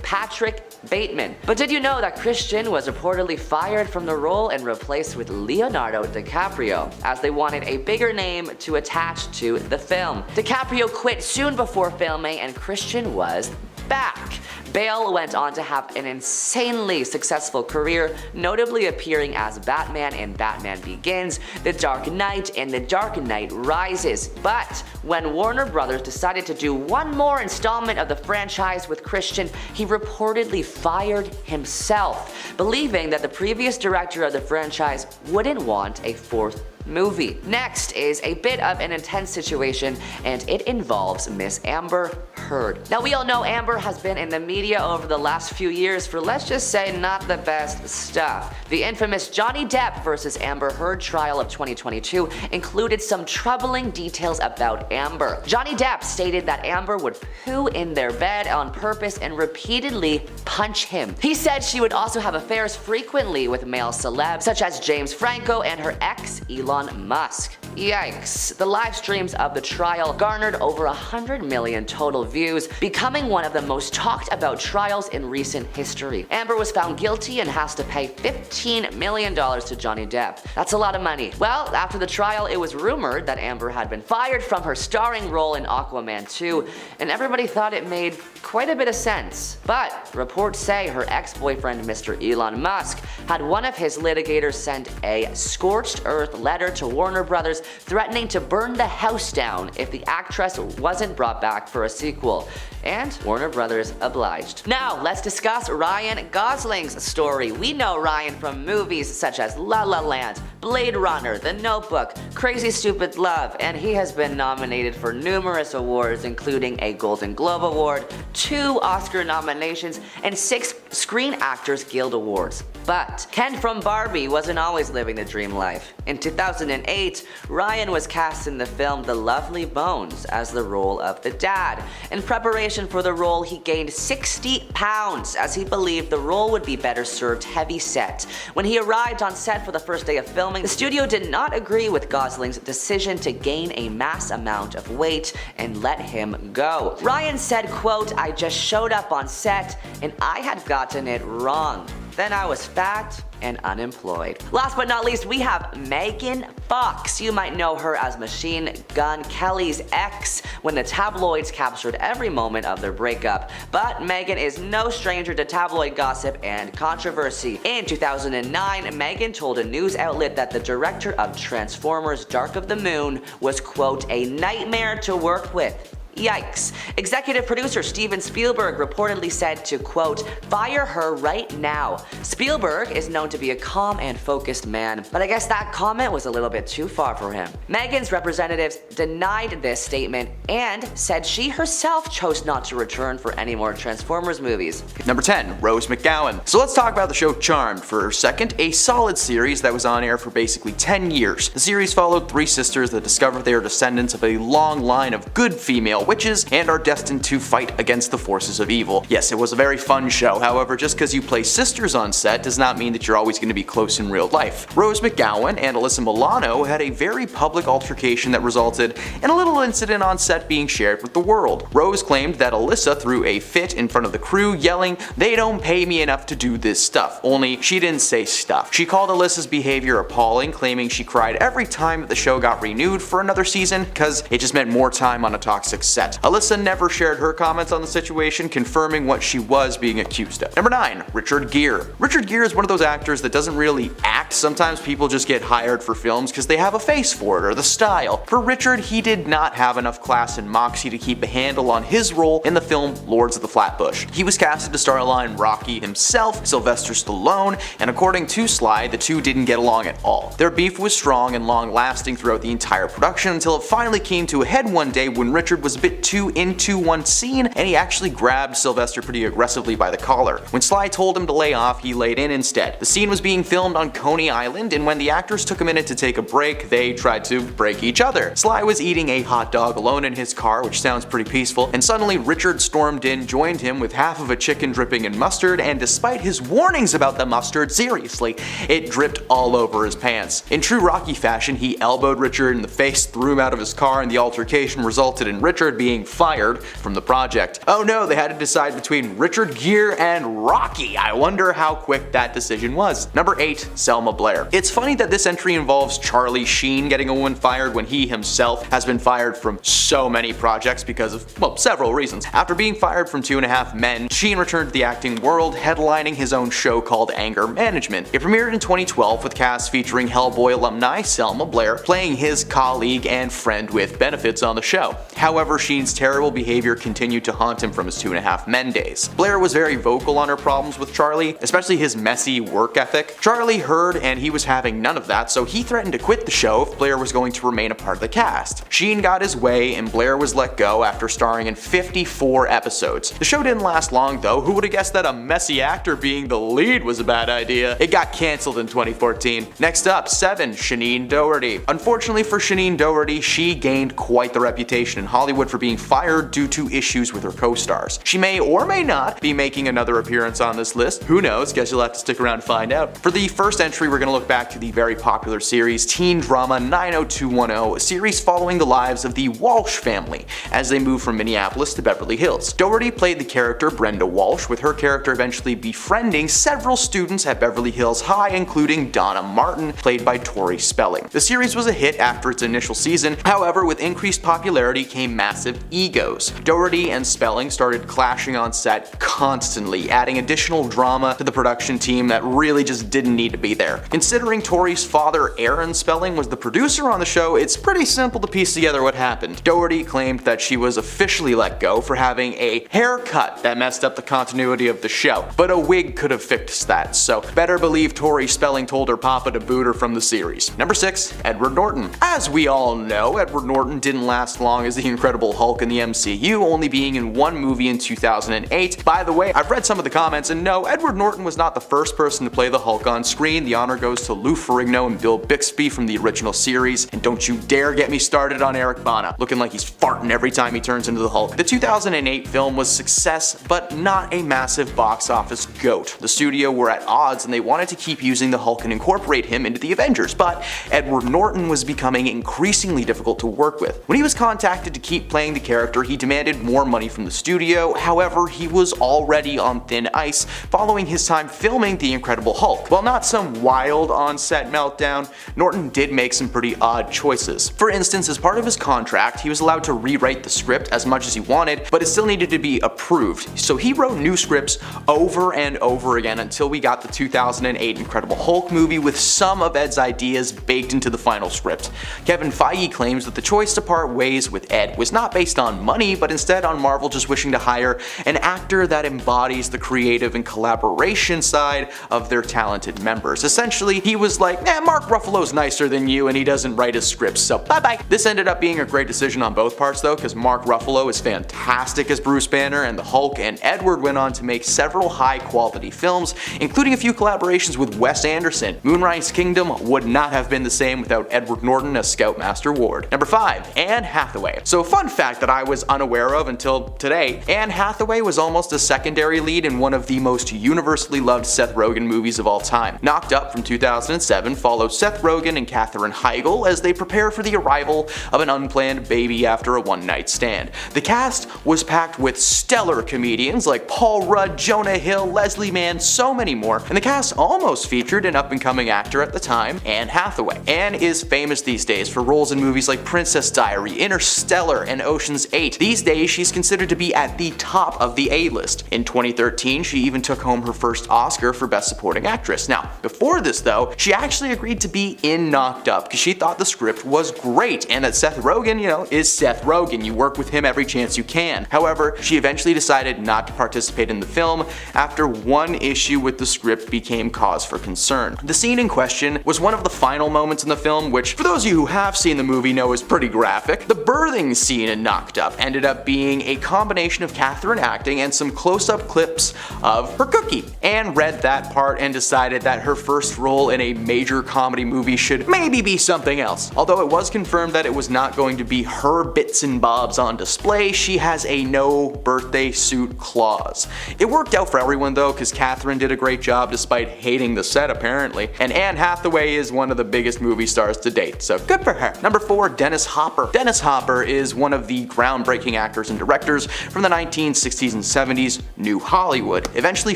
Patrick Bateman. But did you know that Christian was reportedly fired from the role and replaced with Leonardo DiCaprio, as they wanted a bigger name to attach to the film? DiCaprio quit soon before filming and Christian was back. Bale went on to have an insanely successful career, notably appearing as Batman in Batman Begins, The Dark Knight, and The Dark Knight Rises. But when Warner Brothers decided to do one more installment of the franchise with Christian, he reportedly fired himself, believing that the previous director of the franchise wouldn't want a fourth movie. Next is a bit of an intense situation, and it involves Miss Amber Heard. Now, we all know Amber has been in the media over the last few years for, let's just say, not the best stuff. The infamous Johnny Depp versus Amber Heard trial of 2022 included some troubling details about Amber. Johnny Depp stated that Amber would poo in their bed on purpose and repeatedly punch him. He said she would also have affairs frequently with male celebs such as James Franco and her ex Elon Musk. Yikes. The live streams of the trial garnered over 100 million total views, becoming one of the most talked about trials in recent history. Amber was found guilty and has to pay $15 million to Johnny Depp. That's a lot of money. Well, after the trial, it was rumored that Amber had been fired from her starring role in Aquaman 2, and everybody thought it made quite a bit of sense. But reports say her ex-boyfriend, Mr. Elon Musk, had one of his litigators send a scorched earth letter to Warner Brothers threatening to burn the house down if the actress wasn't brought back for a sequel. And Warner Brothers obliged. Now, let's discuss Ryan Gosling's story. We know Ryan from movies such as La La Land, Blade Runner, The Notebook, Crazy Stupid Love, and he has been nominated for numerous awards, including a Golden Globe Award, 2 Oscar nominations, and 6 Screen Actors Guild Awards. But Ken from Barbie wasn't always living the dream life. In 2008, Ryan was cast in the film The Lovely Bones as the role of the dad. In preparation for the role, he gained 60 pounds as he believed the role would be better served heavy set. When he arrived on set for the first day of filming, the studio did not agree with Gosling's decision to gain a mass amount of weight and let him go. Ryan said, quote, "I just showed up on set and I had gotten it wrong. Then I was fat and unemployed." Last but not least, we have Megan Fox. You might know her as Machine Gun Kelly's ex when the tabloids captured every moment of their breakup. But Megan is no stranger to tabloid gossip and controversy. In 2009, Megan told a news outlet that the director of Transformers Dark of the Moon was, quote, "a nightmare to work with." Yikes. Executive producer Steven Spielberg reportedly said to, quote, "fire her right now." Spielberg is known to be a calm and focused man, but I guess that comment was a little bit too far for him. Megan's representatives denied this statement and said she herself chose not to return for any more Transformers movies.
Number 10, Rose McGowan. So let's talk about the show Charmed for a second, a solid series that was on air for basically 10 years. The series followed 3 sisters that discovered they are descendants of a long line of good female witches and are destined to fight against the forces of evil. Yes, it was a very fun show, however, just because you play sisters on set does not mean that you're always going to be close in real life. Rose McGowan and Alyssa Milano had a very public altercation that resulted in a little incident on set being shared with the world. Rose claimed that Alyssa threw a fit in front of the crew, yelling, "They don't pay me enough to do this stuff," only she didn't say stuff. She called Alyssa's behavior appalling, claiming she cried every time that the show got renewed for another season because it just meant more time on a toxic set. Alyssa never shared her comments on the situation, confirming what she was being accused of. Number 9, Richard Gere. Richard Gere is one of those actors that doesn't really act. Sometimes people just get hired for films because they have a face for it or the style. For Richard, he did not have enough class and moxie to keep a handle on his role in the film Lords of the Flatbush. He was casted to star along Rocky himself, Sylvester Stallone, and according to Sly, the two didn't get along at all. Their beef was strong and long-lasting throughout the entire production until it finally came to a head one day when Richard was a bit too into one scene and he actually grabbed Sylvester pretty aggressively by the collar. When Sly told him to lay off, he laid in instead. The scene was being filmed on Coney Island, and when the actors took a minute to take a break, they tried to break each other. Sly was eating a hot dog alone in his car, which sounds pretty peaceful, and suddenly Richard stormed in, joined him with half of a chicken dripping in mustard, and despite his warnings about the mustard, seriously, it dripped all over his pants. In true Rocky fashion, he elbowed Richard in the face, threw him out of his car, and the altercation resulted in Richard being fired from the project. Oh no, they had to decide between Richard Gere and Rocky. I wonder how quick that decision was. Number 8, Selma Blair. It's funny that this entry involves Charlie Sheen getting a woman fired when he himself has been fired from so many projects because of, well, several reasons. After being fired from 2.5 Men, Sheen returned to the acting world, headlining his own show called Anger Management. It premiered in 2012 with cast featuring Hellboy alumni Selma Blair playing his colleague and friend with benefits on the show. However, Sheen's terrible behavior continued to haunt him from his 2.5 Men days. Blair was very vocal on her problems with Charlie, especially his messy work ethic. Charlie heard and he was having none of that, so he threatened to quit the show if Blair was going to remain a part of the cast. Sheen got his way and Blair was let go after starring in 54 episodes. The show didn't last long though. Who would have guessed that a messy actor being the lead was a bad idea? It got cancelled in 2014. Next up, 7, Shannen Doherty. Unfortunately for Shannen Doherty, she gained quite the reputation in Hollywood for being fired due to issues with her co-stars. She may or may not be making another appearance on this list. Who knows? Guess you'll have to stick around to find out. For the first entry, we're going to look back to the very popular series teen drama 90210, a series following the lives of the Walsh family as they moved from Minneapolis to Beverly Hills. Doherty played the character Brenda Walsh, with her character eventually befriending several students at Beverly Hills High, including Donna Martin, played by Tori Spelling. The series was a hit after its initial season, however, with increased popularity came massive massive egos. Doherty and Spelling started clashing on set constantly, adding additional drama to the production team that really just didn't need to be there. Considering Tori's father, Aaron Spelling, was the producer on the show, it's pretty simple to piece together what happened. Doherty claimed that she was officially let go for having a haircut that messed up the continuity of the show, but a wig could have fixed that, so better believe Tori Spelling told her papa to boot her from the series. Number 6, Edward Norton. As we all know, Edward Norton didn't last long as the Incredible Hulk in the MCU, only being in one movie in 2008. By the way, I've read some of the comments, and no, Edward Norton was not the first person to play the Hulk on screen. The honor goes to Lou Ferrigno and Bill Bixby from the original series, and don't you dare get me started on Eric Bana, looking like he's farting every time he turns into the Hulk. The 2008 film was a success, but not a massive box office goat. The studio were at odds and they wanted to keep using the Hulk and incorporate him into the Avengers, but Edward Norton was becoming increasingly difficult to work with. When he was contacted to keep playing the character, he demanded more money from the studio. However, he was already on thin ice following his time filming The Incredible Hulk. While not some wild on-set meltdown, Norton did make some pretty odd choices. For instance, as part of his contract, he was allowed to rewrite the script as much as he wanted, but it still needed to be approved. So he wrote new scripts over and over again until we got the 2008 Incredible Hulk movie with some of Ed's ideas baked into the final script. Kevin Feige claims that the choice to part ways with Ed was not based on money, but instead on Marvel just wishing to hire an actor that embodies the creative and collaboration side of their talented members. Essentially, he was like, Mark Ruffalo's nicer than you and he doesn't write his scripts, so bye-bye. This ended up being a great decision on both parts though, because Mark Ruffalo is fantastic as Bruce Banner and the Hulk, and Edward went on to make several high-quality films, including a few collaborations with Wes Anderson. Moonrise Kingdom would not have been the same without Edward Norton as Scoutmaster Ward. Number 5, Anne Hathaway. So a fun fact that I was unaware of until today, Anne Hathaway was almost a secondary lead in one of the most universally loved Seth Rogen movies of all time. Knocked Up from 2007 follows Seth Rogen and Katherine Heigl as they prepare for the arrival of an unplanned baby after a one-night stand. The cast was packed with stellar comedians like Paul Rudd, Jonah Hill, Leslie Mann, so many more, and the cast almost featured an up-and-coming actor at the time, Anne Hathaway. Anne is famous these days for roles in movies like Princess Diary, Interstellar, and Ocean's 8. These days, she's considered to be at the top of the A-list. In 2013, she even took home her first Oscar for Best Supporting Actress. Now, before this though, she actually agreed to be in Knocked Up because she thought the script was great and that Seth Rogen, is Seth Rogen. You work with him every chance you can. However, she eventually decided not to participate in the film after one issue with the script became cause for concern. The scene in question was one of the final moments in the film, which for those of you who have seen the movie know is pretty graphic. The birthing scene in Knocked Up ended up being a combination of Katherine acting and some close-up clips of her cookie. Anne read that part and decided that her first role in a major comedy movie should maybe be something else. Although it was confirmed that it was not going to be her bits and bobs on display, she has a no birthday suit clause. It worked out for everyone though, because Katherine did a great job despite hating the set apparently, and Anne Hathaway is one of the biggest movie stars to date, so good for her. Number 4, Dennis Hopper. Dennis Hopper is one of the groundbreaking actors and directors from the 1960s and 70s New Hollywood, eventually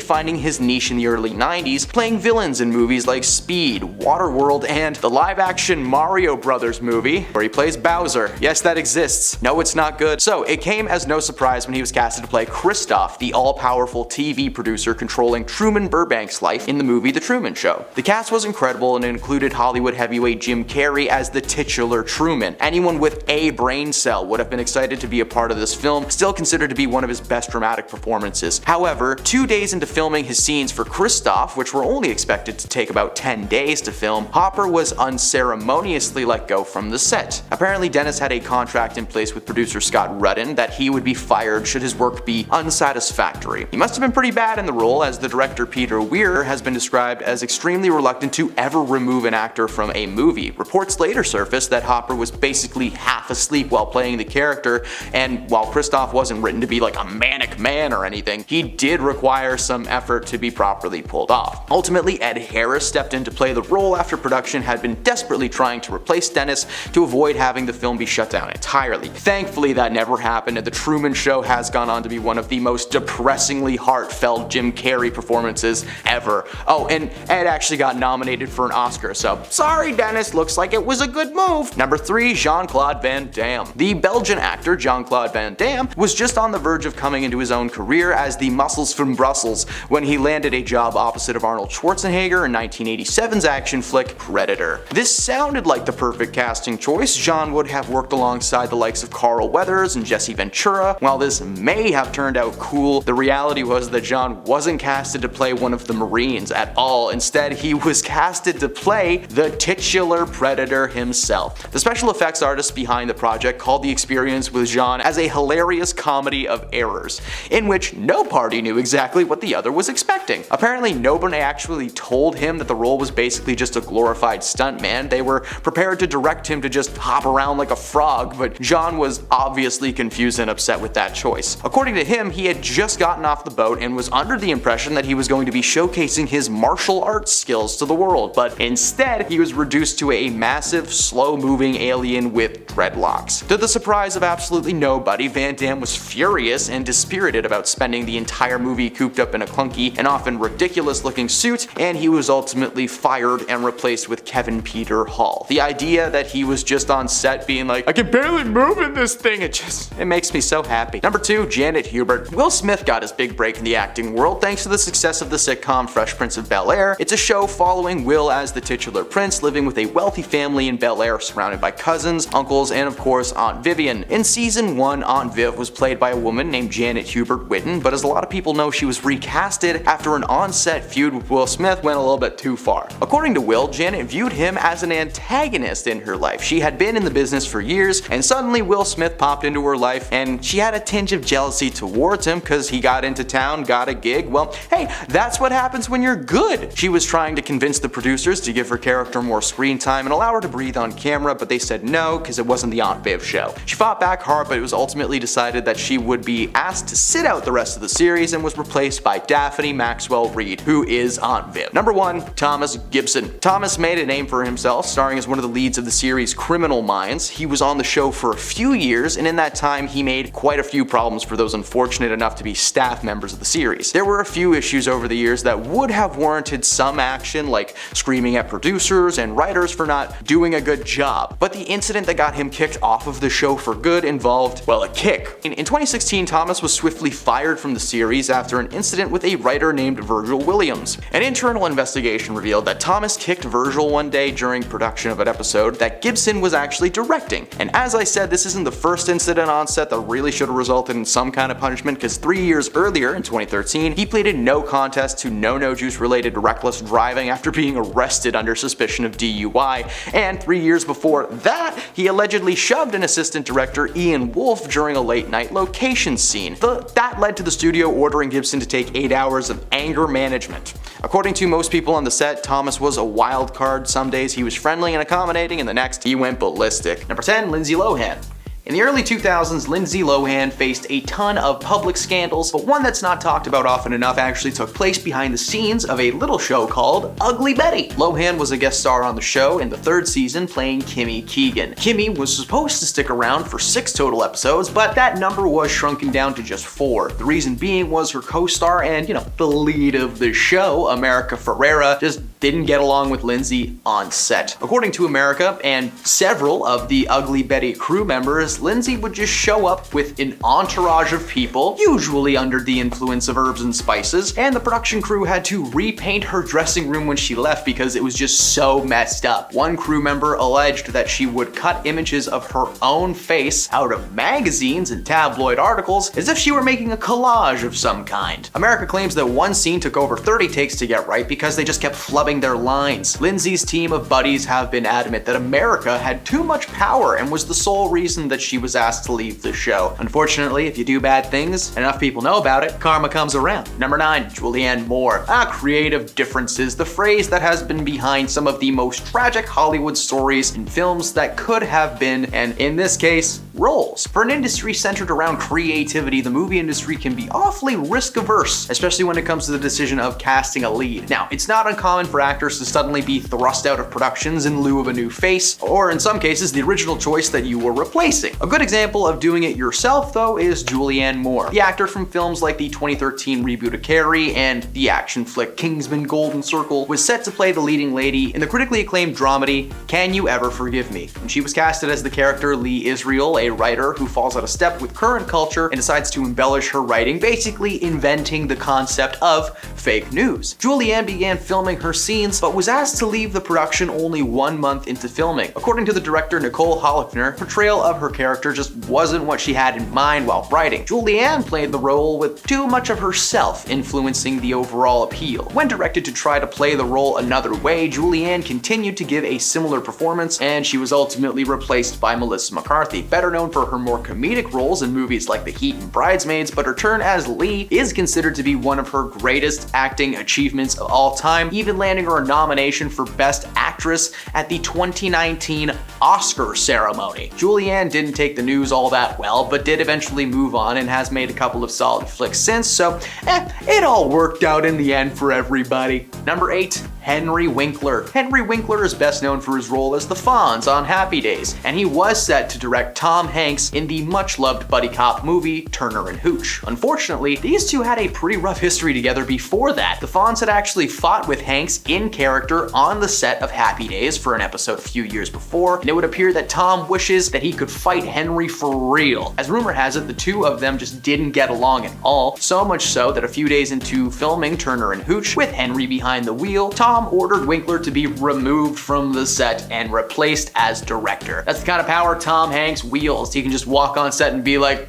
finding his niche in the early 90s, playing villains in movies like Speed, Waterworld, and the live-action Mario Brothers movie, where he plays Bowser. Yes, that exists. No, it's not good. So it came as no surprise when he was casted to play Kristoff, the all-powerful TV producer controlling Truman Burbank's life in the movie The Truman Show. The cast was incredible and included Hollywood heavyweight Jim Carrey as the titular Truman. Anyone with a brain cell would have been excited to be a part of this film, still considered to be one of his best dramatic performances. However, 2 days into filming his scenes for Kristoff, which were only expected to take about 10 days to film, Hopper was unceremoniously let go from the set. Apparently, Dennis had a contract in place with producer Scott Rudin that he would be fired should his work be unsatisfactory. He must have been pretty bad in the role, as the director Peter Weir has been described as extremely reluctant to ever remove an actor from a movie. Reports later surfaced that Hopper was basically half asleep while playing the character, and while Kristoff wasn't written to be like a manic man or anything, he did require some effort to be properly pulled off. Ultimately, Ed Harris stepped in to play the role after production had been desperately trying to replace Dennis to avoid having the film be shut down entirely. Thankfully, that never happened, and The Truman Show has gone on to be one of the most depressingly heartfelt Jim Carrey performances ever. Oh, and Ed actually got nominated for an Oscar, so sorry Dennis, looks like it was a good move. Number 3, Jean-Claude Van Damme. The Belgian intelligent actor Jean-Claude Van Damme was just on the verge of coming into his own career as the Muscles from Brussels when he landed a job opposite of Arnold Schwarzenegger in 1987's action flick Predator. This sounded like the perfect casting choice. Jean would have worked alongside the likes of Carl Weathers and Jesse Ventura. While this may have turned out cool, the reality was that Jean wasn't casted to play one of the Marines at all. Instead, he was casted to play the titular Predator himself. The special effects artists behind the project called the experience with Jean as a hilarious comedy of errors, in which no party knew exactly what the other was expecting. Apparently, nobody actually told him that the role was basically just a glorified stuntman. They were prepared to direct him to just hop around like a frog, but Jean was obviously confused and upset with that choice. According to him, he had just gotten off the boat and was under the impression that he was going to be showcasing his martial arts skills to the world, but instead he was reduced to a massive, slow-moving alien with dreadlocks. To the surprise of absolutely nobody, Van Damme was furious and dispirited about spending the entire movie cooped up in a clunky and often ridiculous-looking suit, and he was ultimately fired and replaced with Kevin Peter Hall. The idea that he was just on set being like, I can barely move in this thing, it makes me so happy. Number 2, Janet Hubert. Will Smith got his big break in the acting world thanks to the success of the sitcom Fresh Prince of Bel-Air. It's a show following Will as the titular prince, living with a wealthy family in Bel-Air surrounded by cousins, uncles, and of course Aunt Vivian. In season 1, Aunt Viv was played by a woman named Janet Hubert Whitten, but as a lot of people know, she was recasted after an on-set feud with Will Smith went a little bit too far. According to Will, Janet viewed him as an antagonist in her life. She had been in the business for years, and suddenly Will Smith popped into her life, and she had a tinge of jealousy towards him because he got into town, got a gig. Well, hey, that's what happens when you're good. She was trying to convince the producers to give her character more screen time and allow her to breathe on camera, but they said no because it wasn't the Aunt Viv show. She fought back hard, but it was ultimately decided that she would be asked to sit out the rest of the series and was replaced by Daphne Maxwell Reid, who is Aunt Viv. Number 1, Thomas Gibson. Thomas made a name for himself, starring as one of the leads of the series Criminal Minds. He was on the show for a few years, and in that time he made quite a few problems for those unfortunate enough to be staff members of the series. There were a few issues over the years that would have warranted some action, like screaming at producers and writers for not doing a good job. But the incident that got him kicked off of the show for good involved, well, a kick. In 2016, Thomas was swiftly fired from the series after an incident with a writer named Virgil Williams. An internal investigation revealed that Thomas kicked Virgil one day during production of an episode that Gibson was actually directing. And as I said, this isn't the first incident on set that really should have resulted in some kind of punishment, because 3 years earlier, in 2013, he pleaded no contest to no juice related reckless driving after being arrested under suspicion of DUI, and 3 years before that, he allegedly shoved an assistant director, Ian Wolfe, during a late night location scene. That led to the studio ordering Gibson to take 8 hours of anger management. According to most people on the set, Thomas was a wild card. Some days he was friendly and accommodating, and the next he went ballistic. Number 10, Lindsay Lohan. In the early 2000s, Lindsay Lohan faced a ton of public scandals, but one that's not talked about often enough actually took place behind the scenes of a little show called Ugly Betty. Lohan was a guest star on the show in the 3rd season playing Kimmy Keegan. Kimmy was supposed to stick around for 6 total episodes, but that number was shrunken down to just 4. The reason being was her co-star and, the lead of the show, America Ferrera, just didn't get along with Lindsay on set. According to America and several of the Ugly Betty crew members, Lindsay would just show up with an entourage of people, usually under the influence of herbs and spices, and the production crew had to repaint her dressing room when she left because it was just so messed up. One crew member alleged that she would cut images of her own face out of magazines and tabloid articles as if she were making a collage of some kind. America claims that one scene took over 30 takes to get right because they just kept flubbing their lines. Lindsay's team of buddies have been adamant that America had too much power and was the sole reason that she was asked to leave the show. Unfortunately, if you do bad things, enough people know about it, karma comes around. Number 9, Julianne Moore. Creative differences, the phrase that has been behind some of the most tragic Hollywood stories in films that could have been, and in this case, roles. For an industry centered around creativity, the movie industry can be awfully risk-averse, especially when it comes to the decision of casting a lead. Now, it's not uncommon for actors to suddenly be thrust out of productions in lieu of a new face, or in some cases, the original choice that you were replacing. writing. A good example of doing it yourself, though, is Julianne Moore. The actor from films like the 2013 reboot of Carrie and the action flick Kingsman Golden Circle was set to play the leading lady in the critically acclaimed dramedy Can You Ever Forgive Me? And she was casted as the character Lee Israel, a writer who falls out of step with current culture and decides to embellish her writing, basically inventing the concept of fake news. Julianne began filming her scenes, but was asked to leave the production only 1 month into filming. According to the director Nicole Holofner, portrayal of her character just wasn't what she had in mind while writing. Julianne played the role with too much of herself influencing the overall appeal. When directed to try to play the role another way, Julianne continued to give a similar performance, and she was ultimately replaced by Melissa McCarthy, better known for her more comedic roles in movies like The Heat and Bridesmaids, but her turn as Lee is considered to be one of her greatest acting achievements of all time, even landing her a nomination for Best Actress at the 2019 Oscar ceremony. Julianne didn't take the news all that well, but did eventually move on and has made a couple of solid flicks since, so it all worked out in the end for everybody. Number 8. Henry Winkler. Henry Winkler is best known for his role as the Fonz on Happy Days, and he was set to direct Tom Hanks in the much-loved buddy cop movie Turner and Hooch. Unfortunately, these two had a pretty rough history together before that. The Fonz had actually fought with Hanks in character on the set of Happy Days for an episode a few years before, and it would appear that Tom wishes that he could fight Henry for real. As rumor has it, the two of them just didn't get along at all, so much so that a few days into filming Turner and Hooch, with Henry behind the wheel, Tom ordered Winkler to be removed from the set and replaced as director. That's the kind of power Tom Hanks wields. He can just walk on set and be like,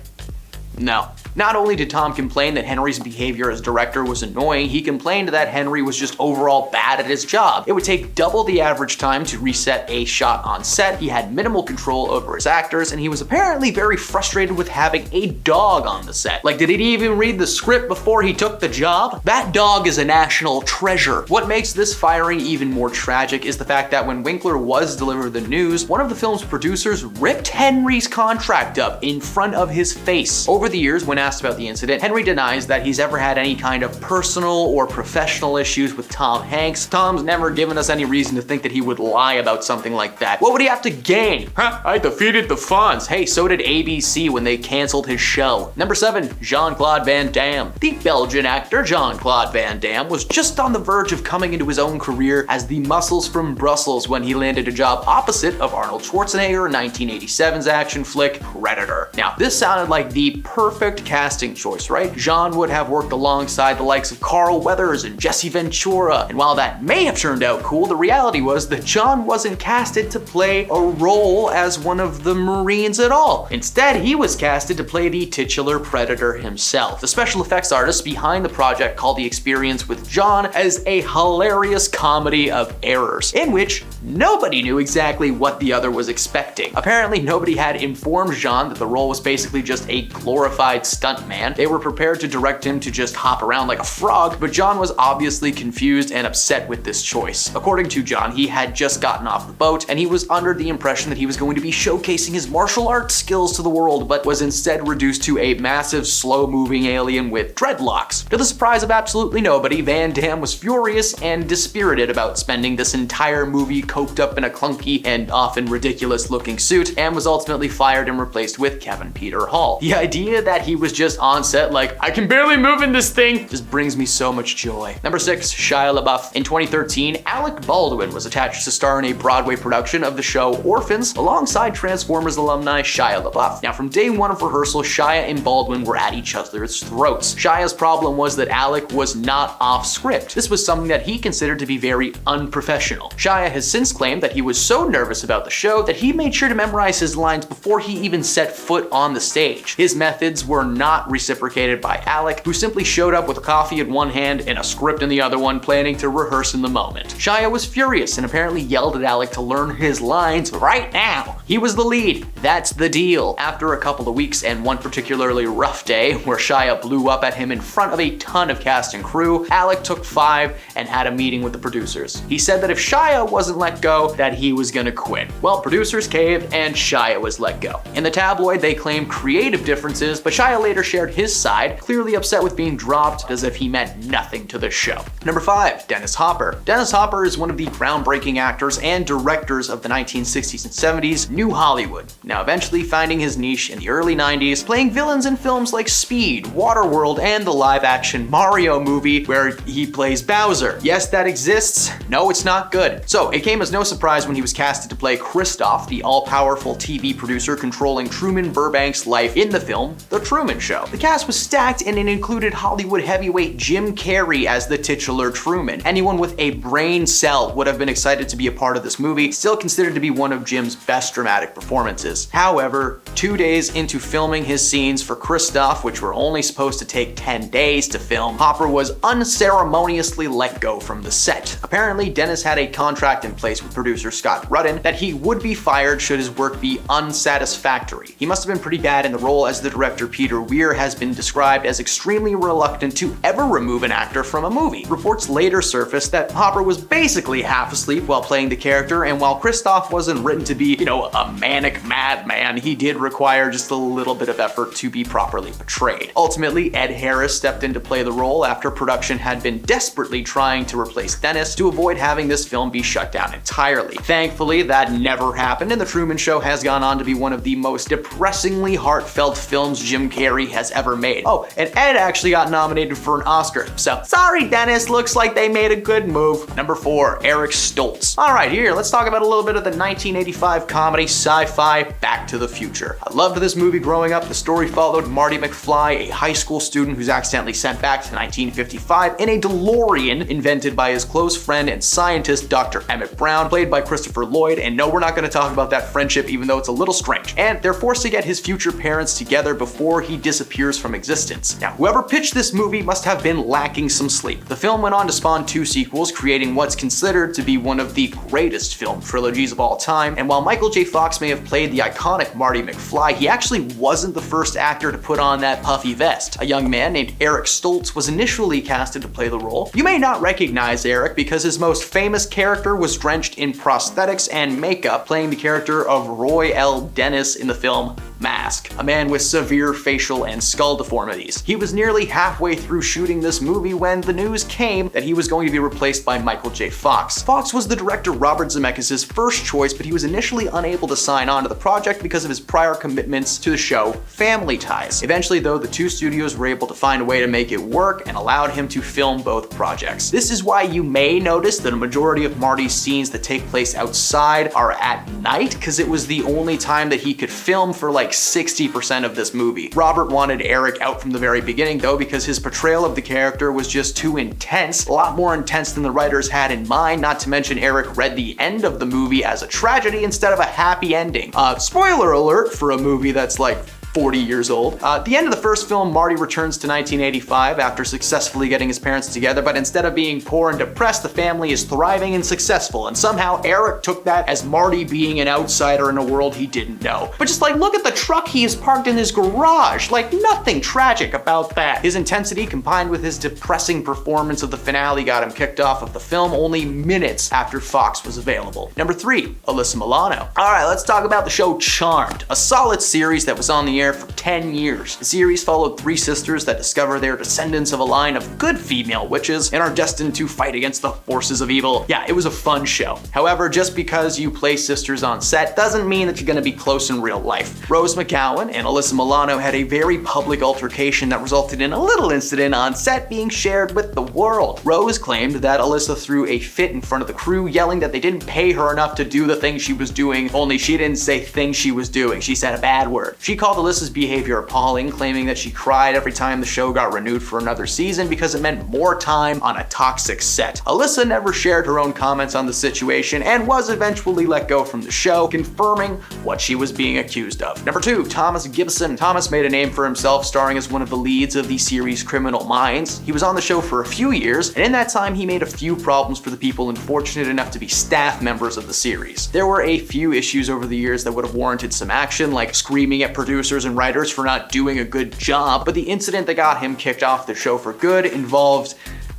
no. Not only did Tom complain that Henry's behavior as director was annoying, he complained that Henry was just overall bad at his job. It would take double the average time to reset a shot on set, he had minimal control over his actors, and he was apparently very frustrated with having a dog on the set. Like, did he even read the script before he took the job? That dog is a national treasure. What makes this firing even more tragic is the fact that when Winkler was delivered the news, one of the film's producers ripped Henry's contract up in front of his face. Over the years, when asked about the incident, Henry denies that he's ever had any kind of personal or professional issues with Tom Hanks. Tom's never given us any reason to think that he would lie about something like that. What would he have to gain? I defeated the Fonz. Hey, so did ABC when they canceled his show. Number 7, Jean-Claude Van Damme. The Belgian actor Jean-Claude Van Damme was just on the verge of coming into his own career as the Muscles from Brussels when he landed a job opposite of Arnold Schwarzenegger in 1987's action flick Predator. Now, this sounded like the perfect casting choice, right? Jean would have worked alongside the likes of Carl Weathers and Jesse Ventura, and while that may have turned out cool, the reality was that Jean wasn't casted to play a role as one of the Marines at all. Instead, he was casted to play the titular Predator himself. The special effects artist behind the project called the experience with Jean as a hilarious comedy of errors, in which nobody knew exactly what the other was expecting. Apparently, nobody had informed Jean that the role was basically just a glorified stuntman. They were prepared to direct him to just hop around like a frog, but John was obviously confused and upset with this choice. According to John, he had just gotten off the boat, and he was under the impression that he was going to be showcasing his martial arts skills to the world, but was instead reduced to a massive, slow-moving alien with dreadlocks. To the surprise of absolutely nobody, Van Damme was furious and dispirited about spending this entire movie coked up in a clunky and often ridiculous-looking suit, and was ultimately fired and replaced with Kevin Peter Hall. The idea that he was just on set like, I can barely move in this thing, just brings me so much joy. Number 6, Shia LaBeouf. In 2013, Alec Baldwin was attached to star in a Broadway production of the show Orphans alongside Transformers alumni Shia LaBeouf. Now, from day one of rehearsal, Shia and Baldwin were at each other's throats. Shia's problem was that Alec was not off script. This was something that he considered to be very unprofessional. Shia has since claimed that he was so nervous about the show that he made sure to memorize his lines before he even set foot on the stage. His methods were not reciprocated by Alec, who simply showed up with a coffee in one hand and a script in the other one, planning to rehearse in the moment. Shia was furious and apparently yelled at Alec to learn his lines right now. He was the lead. That's the deal. After a couple of weeks and one particularly rough day where Shia blew up at him in front of a ton of cast and crew, Alec took 5 and had a meeting with the producers. He said that if Shia wasn't let go, that he was gonna quit. Well, producers caved and Shia was let go. In the tabloid, they claimed creative differences, but Shia later shared his side, clearly upset with being dropped as if he meant nothing to the show. Number 5, Dennis Hopper. Dennis Hopper is one of the groundbreaking actors and directors of the 1960s and 70s New Hollywood, now eventually finding his niche in the early 90s, playing villains in films like Speed, Waterworld, and the live-action Mario movie where he plays Bowser. Yes, that exists. No, it's not good. So it came as no surprise when he was casted to play Christoph, the all-powerful TV producer controlling Truman Burbank's life in the film The Truman Show. The cast was stacked and it included Hollywood heavyweight Jim Carrey as the titular Truman. Anyone with a brain cell would have been excited to be a part of this movie, still considered to be one of Jim's best dramatic performances. However, 2 days into filming his scenes for Christoph, which were only supposed to take 10 days to film, Hopper was unceremoniously let go from the set. Apparently, Dennis had a contract in place with producer Scott Rudin that he would be fired should his work be unsatisfactory. He must have been pretty bad in the role, as the director Peter Weir has been described as extremely reluctant to ever remove an actor from a movie. Reports later surfaced that Hopper was basically half asleep while playing the character, and while Christoph wasn't written to be, a manic madman, he did require just a little bit of effort to be properly portrayed. Ultimately, Ed Harris stepped in to play the role after production had been desperately trying to replace Dennis to avoid having this film be shut down entirely. Thankfully, that never happened, and The Truman Show has gone on to be one of the most depressingly heartfelt films Jim Carrey has ever made. Oh, and Ed actually got nominated for an Oscar, so sorry Dennis, looks like they made a good move. Number 4, Eric Stoltz. Alright, here, let's talk about a little bit of the 1985 comedy sci-fi Back to the Future. I loved this movie growing up. The story followed Marty McFly, a high school student who's accidentally sent back to 1955 in a DeLorean invented by his close friend and scientist Dr. Emmett Brown, played by Christopher Lloyd, and no, we're not going to talk about that friendship even though it's a little strange. And they're forced to get his future parents together before he disappears from existence. Now, whoever pitched this movie must have been lacking some sleep. The film went on to spawn 2 sequels, creating what's considered to be one of the greatest film trilogies of all time, and while Michael J. Fox may have played the iconic Marty McFly, he actually wasn't the first actor to put on that puffy vest. A young man named Eric Stoltz was initially casted to play the role. You may not recognize Eric because his most famous character was drenched in prosthetics and makeup, playing the character of Roy L. Dennis in the film Mask, a man with severe facial and skull deformities. He was nearly halfway through shooting this movie when the news came that he was going to be replaced by Michael J. Fox. Fox was the director Robert Zemeckis' first choice, but he was initially unable to sign on to the project because of his prior commitments to the show Family Ties. Eventually, though, the 2 studios were able to find a way to make it work and allowed him to film both projects. This is why you may notice that a majority of Marty's scenes that take place outside are at night, because it was the only time that he could film for like 60% of this movie. Robert wanted Eric out from the very beginning though, because his portrayal of the character was just too intense, a lot more intense than the writers had in mind, not to mention Eric read the end of the movie as a tragedy instead of a happy ending. Spoiler alert for a movie that's like 40 years old. At the end of the first film, Marty returns to 1985 after successfully getting his parents together, but instead of being poor and depressed, the family is thriving and successful, and somehow Eric took that as Marty being an outsider in a world he didn't know. But just like, look at the truck he has parked in his garage, like nothing tragic about that. His intensity combined with his depressing performance of the finale got him kicked off of the film only minutes after Fox was available. Number 3, Alyssa Milano. Alright, let's talk about the show Charmed, a solid series that was on the air for 10 years. The series followed 3 sisters that discover they're descendants of a line of good female witches and are destined to fight against the forces of evil. Yeah, it was a fun show. However, just because you play sisters on set doesn't mean that you're gonna be close in real life. Rose McGowan and Alyssa Milano had a very public altercation that resulted in a little incident on set being shared with the world. Rose claimed that Alyssa threw a fit in front of the crew, yelling that they didn't pay her enough to do the thing she was doing, only she didn't say thing she was doing. She said a bad word. She called Alyssa Alyssa's behavior appalling, claiming that she cried every time the show got renewed for another season because it meant more time on a toxic set. Alyssa never shared her own comments on the situation and was eventually let go from the show, confirming what she was being accused of. Number 2, Thomas Gibson. Thomas made a name for himself starring as one of the leads of the series Criminal Minds. He was on the show for a few years, and in that time he made a few problems for the people unfortunate enough to be staff members of the series. There were a few issues over the years that would have warranted some action, like screaming at producers and writers for not doing a good job, but the incident that got him kicked off the show for good involved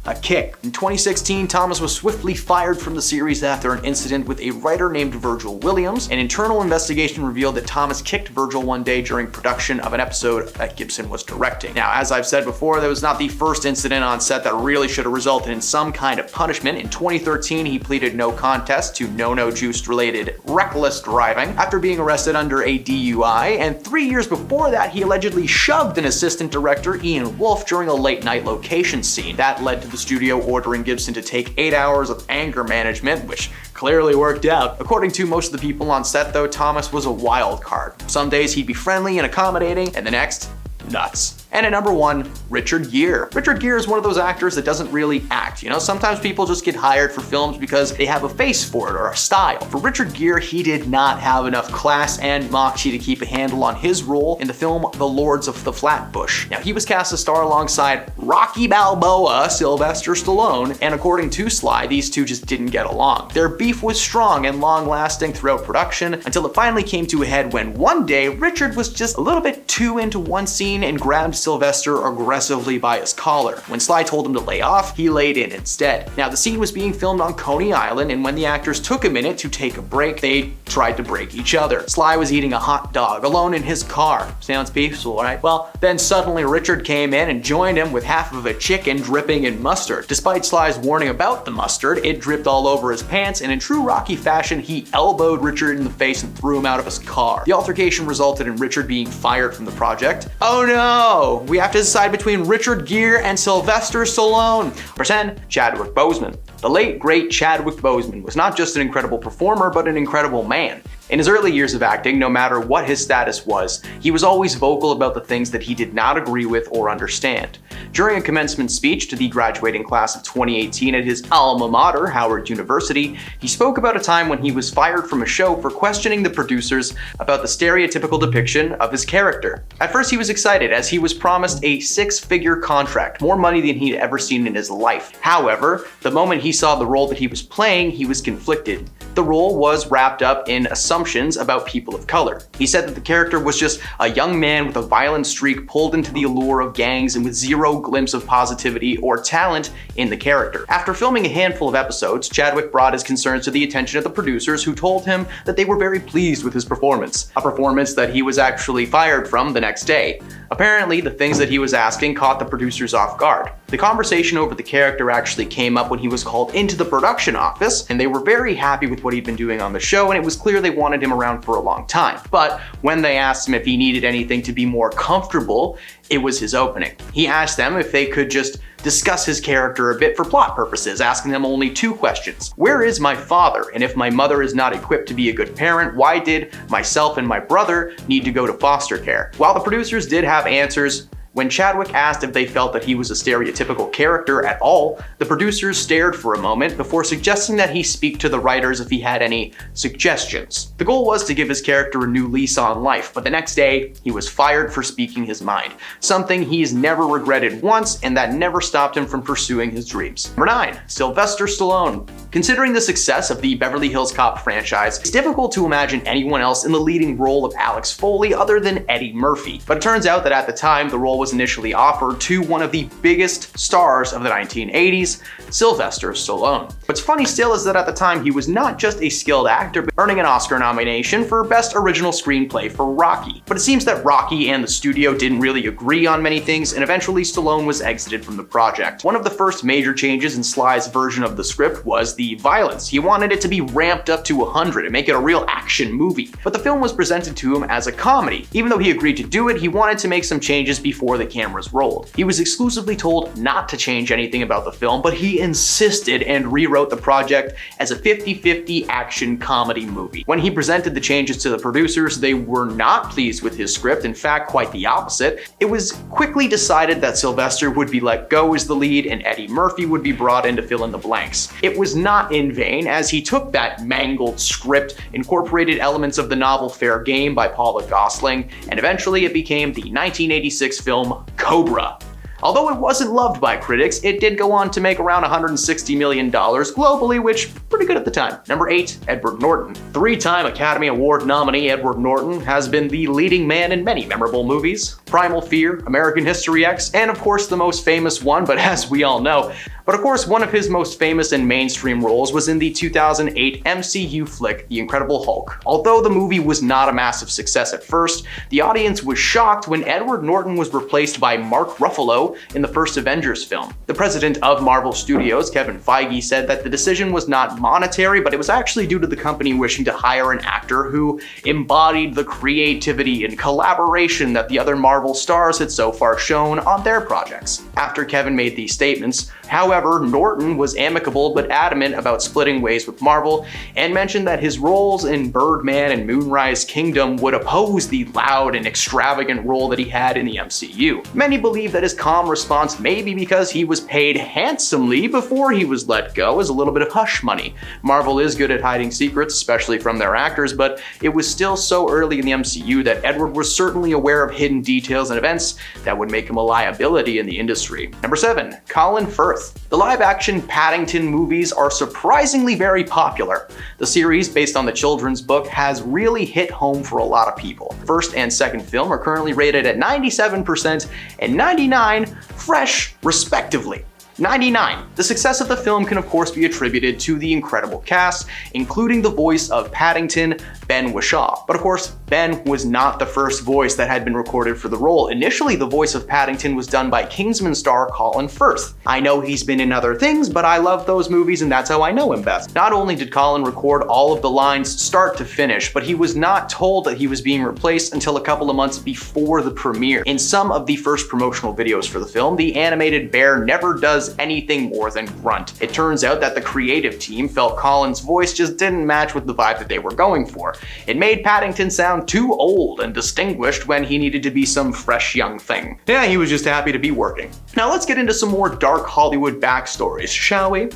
a kick. In 2016, Thomas was swiftly fired from the series after an incident with a writer named Virgil Williams. An internal investigation revealed that Thomas kicked Virgil one day during production of an episode that Gibson was directing. Now, as I've said before, that was not the first incident on set that really should have resulted in some kind of punishment. In 2013, he pleaded no contest to no juice related reckless driving after being arrested under a DUI, and 3 years before that, he allegedly shoved an assistant director, Ian Wolfe, during a late night location scene. That led to the studio ordering Gibson to take 8 hours of anger management, which clearly worked out. According to most of the people on set though, Thomas was a wild card. Some days he'd be friendly and accommodating, and the next, nuts. And at number 1, Richard Gere. Richard Gere is one of those actors that doesn't really act. You know, sometimes people just get hired for films because they have a face for it or a style. For Richard Gere, he did not have enough class and moxie to keep a handle on his role in the film The Lords of the Flatbush. Now, he was cast to star alongside Rocky Balboa, Sylvester Stallone, and according to Sly, these two just didn't get along. Their beef was strong and long-lasting throughout production until it finally came to a head when one day Richard was just a little bit too into one scene and grabbed Sylvester aggressively by his collar. When Sly told him to lay off, he laid in instead. Now, the scene was being filmed on Coney Island, and when the actors took a minute to take a break, they tried to break each other. Sly was eating a hot dog alone in his car. Sounds peaceful, right? Well, then suddenly Richard came in and joined him with half of a chicken dripping in mustard. Despite Sly's warning about the mustard, it dripped all over his pants, and in true Rocky fashion, he elbowed Richard in the face and threw him out of his car. The altercation resulted in Richard being fired from the project. Oh no! We have to decide between Richard Gere and Sylvester Stallone. Pretend Chadwick Boseman. The late, great Chadwick Boseman was not just an incredible performer, but an incredible man. In his early years of acting, no matter what his status was, he was always vocal about the things that he did not agree with or understand. During a commencement speech to the graduating class of 2018 at his alma mater, Howard University, he spoke about a time when he was fired from a show for questioning the producers about the stereotypical depiction of his character. At first, he was excited as he was promised a 6-figure contract, more money than he'd ever seen in his life. However, the moment he saw the role that he was playing, he was conflicted. The role was wrapped up in assumptions about people of color. He said that the character was just a young man with a violent streak pulled into the allure of gangs and with zero glimpse of positivity or talent in the character. After filming a handful of episodes, Chadwick brought his concerns to the attention of the producers, who told him that they were very pleased with his performance, a performance that he was actually fired from the next day. Apparently, the things that he was asking caught the producers off guard. The conversation over the character actually came up when he was called into the production office, and they were very happy with what he'd been doing on the show, and it was clear they wanted him around for a long time. But when they asked him if he needed anything to be more comfortable, it was his opening. He asked them if they could just discuss his character a bit for plot purposes, asking them only 2 questions. Where is my father? And if my mother is not equipped to be a good parent, why did myself and my brother need to go to foster care? While the producers did have answers, when Chadwick asked if they felt that he was a stereotypical character at all, the producers stared for a moment before suggesting that he speak to the writers if he had any suggestions. The goal was to give his character a new lease on life, but the next day, he was fired for speaking his mind, something he's never regretted once, and that never stopped him from pursuing his dreams. Number 9, Sylvester Stallone. Considering the success of the Beverly Hills Cop franchise, it's difficult to imagine anyone else in the leading role of Alex Foley other than Eddie Murphy. But it turns out that at the time, the role was initially offered to one of the biggest stars of the 1980s, Sylvester Stallone. What's funny still is that at the time he was not just a skilled actor, but earning an Oscar nomination for Best Original Screenplay for Rocky. But it seems that Rocky and the studio didn't really agree on many things, and eventually Stallone was exited from the project. One of the first major changes in Sly's version of the script was the violence. He wanted it to be ramped up to 100 and make it a real action movie. But the film was presented to him as a comedy. Even though he agreed to do it, he wanted to make some changes before the cameras rolled. He was exclusively told not to change anything about the film, but he insisted and rewrote the project as a 50-50 action comedy movie. When he presented the changes to the producers, they were not pleased with his script. In fact, quite the opposite. It was quickly decided that Sylvester would be let go as the lead and Eddie Murphy would be brought in to fill in the blanks. It was not in vain, as he took that mangled script, incorporated elements of the novel Fair Game by Paula Gosling, and eventually it became the 1986 film Cobra. Although it wasn't loved by critics, it did go on to make around $160 million globally, which pretty good at the time. Number 8, Edward Norton. 3-time Academy Award nominee Edward Norton has been the leading man in many memorable movies. Primal Fear, American History X, and of course the most famous one, but as we all know, But of course, one of his most famous and mainstream roles was in the 2008 MCU flick, The Incredible Hulk. Although the movie was not a massive success at first, the audience was shocked when Edward Norton was replaced by Mark Ruffalo in the first Avengers film. The president of Marvel Studios, Kevin Feige, said that the decision was not monetary, but it was actually due to the company wishing to hire an actor who embodied the creativity and collaboration that the other Marvel stars had so far shown on their projects. After Kevin made these statements, however, Norton was amicable but adamant about splitting ways with Marvel and mentioned that his roles in Birdman and Moonrise Kingdom would oppose the loud and extravagant role that he had in the MCU. Many believe that his calm response may be because he was paid handsomely before he was let go as a little bit of hush money. Marvel is good at hiding secrets, especially from their actors, but it was still so early in the MCU that Edward was certainly aware of hidden details and events that would make him a liability in the industry. Number 7. Colin Firth. The live-action Paddington movies are surprisingly very popular. The series, based on the children's book, has really hit home for a lot of people. First and second film are currently rated at 97% and 99% fresh, respectively. 99. The success of the film can of course be attributed to the incredible cast, including the voice of Paddington, Ben Whishaw. But of course, Ben was not the first voice that had been recorded for the role. Initially, the voice of Paddington was done by Kingsman star Colin Firth. I know he's been in other things, but I love those movies and that's how I know him best. Not only did Colin record all of the lines start to finish, but he was not told that he was being replaced until a couple of months before the premiere. In some of the first promotional videos for the film, the animated bear never does anything more than grunt. It turns out that the creative team felt Colin's voice just didn't match with the vibe that they were going for. It made Paddington sound too old and distinguished when he needed to be some fresh young thing. Yeah, he was just happy to be working. Now let's get into some more dark Hollywood backstories, shall we?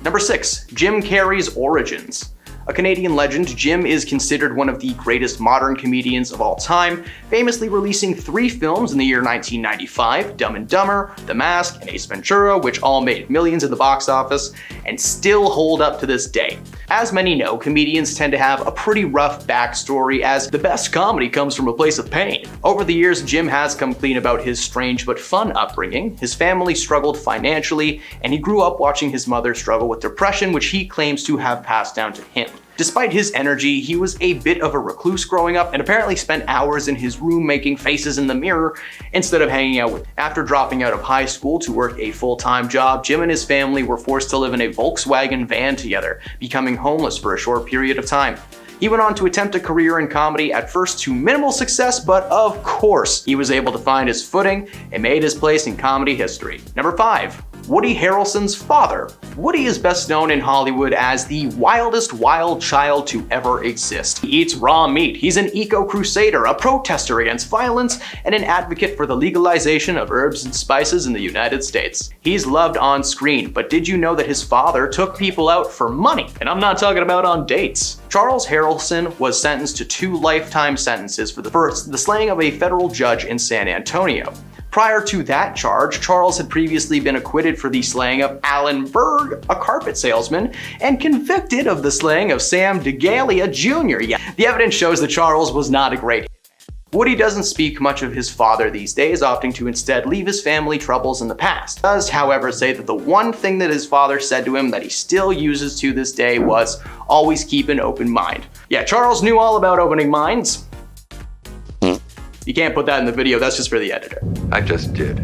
Number 6. Jim Carrey's origins. A Canadian legend, Jim is considered one of the greatest modern comedians of all time, famously releasing 3 films in the year 1995, Dumb and Dumber, The Mask, and Ace Ventura, which all made millions at the box office, and still hold up to this day. As many know, comedians tend to have a pretty rough backstory, as the best comedy comes from a place of pain. Over the years, Jim has come clean about his strange but fun upbringing. His family struggled financially, and he grew up watching his mother struggle with depression, which he claims to have passed down to him. Despite his energy, he was a bit of a recluse growing up and apparently spent hours in his room making faces in the mirror instead of hanging out with. After dropping out of high school to work a full-time job, Jim and his family were forced to live in a Volkswagen van together, becoming homeless for a short period of time. He went on to attempt a career in comedy, at first to minimal success, but of course, he was able to find his footing and made his place in comedy history. Number 5. Woody Harrelson's father. Woody is best known in Hollywood as the wildest wild child to ever exist. He eats raw meat, he's an eco-crusader, a protester against violence, and an advocate for the legalization of herbs and spices in the United States. He's loved on screen, but did you know that his father took people out for money? And I'm not talking about on dates. Charles Harrelson was sentenced to 2 lifetime sentences for the slaying of a federal judge in San Antonio. Prior to that charge, Charles had previously been acquitted for the slaying of Alan Berg, a carpet salesman, and convicted of the slaying of Sam DeGalia Jr. Yeah, the evidence shows that Charles was not a great hitman. Woody doesn't speak much of his father these days, opting to instead leave his family troubles in the past. He does, however, say that the one thing that his father said to him that he still uses to this day was, always keep an open mind. Yeah, Charles knew all about opening minds. You can't put that in the video, that's just for the editor.
I just did.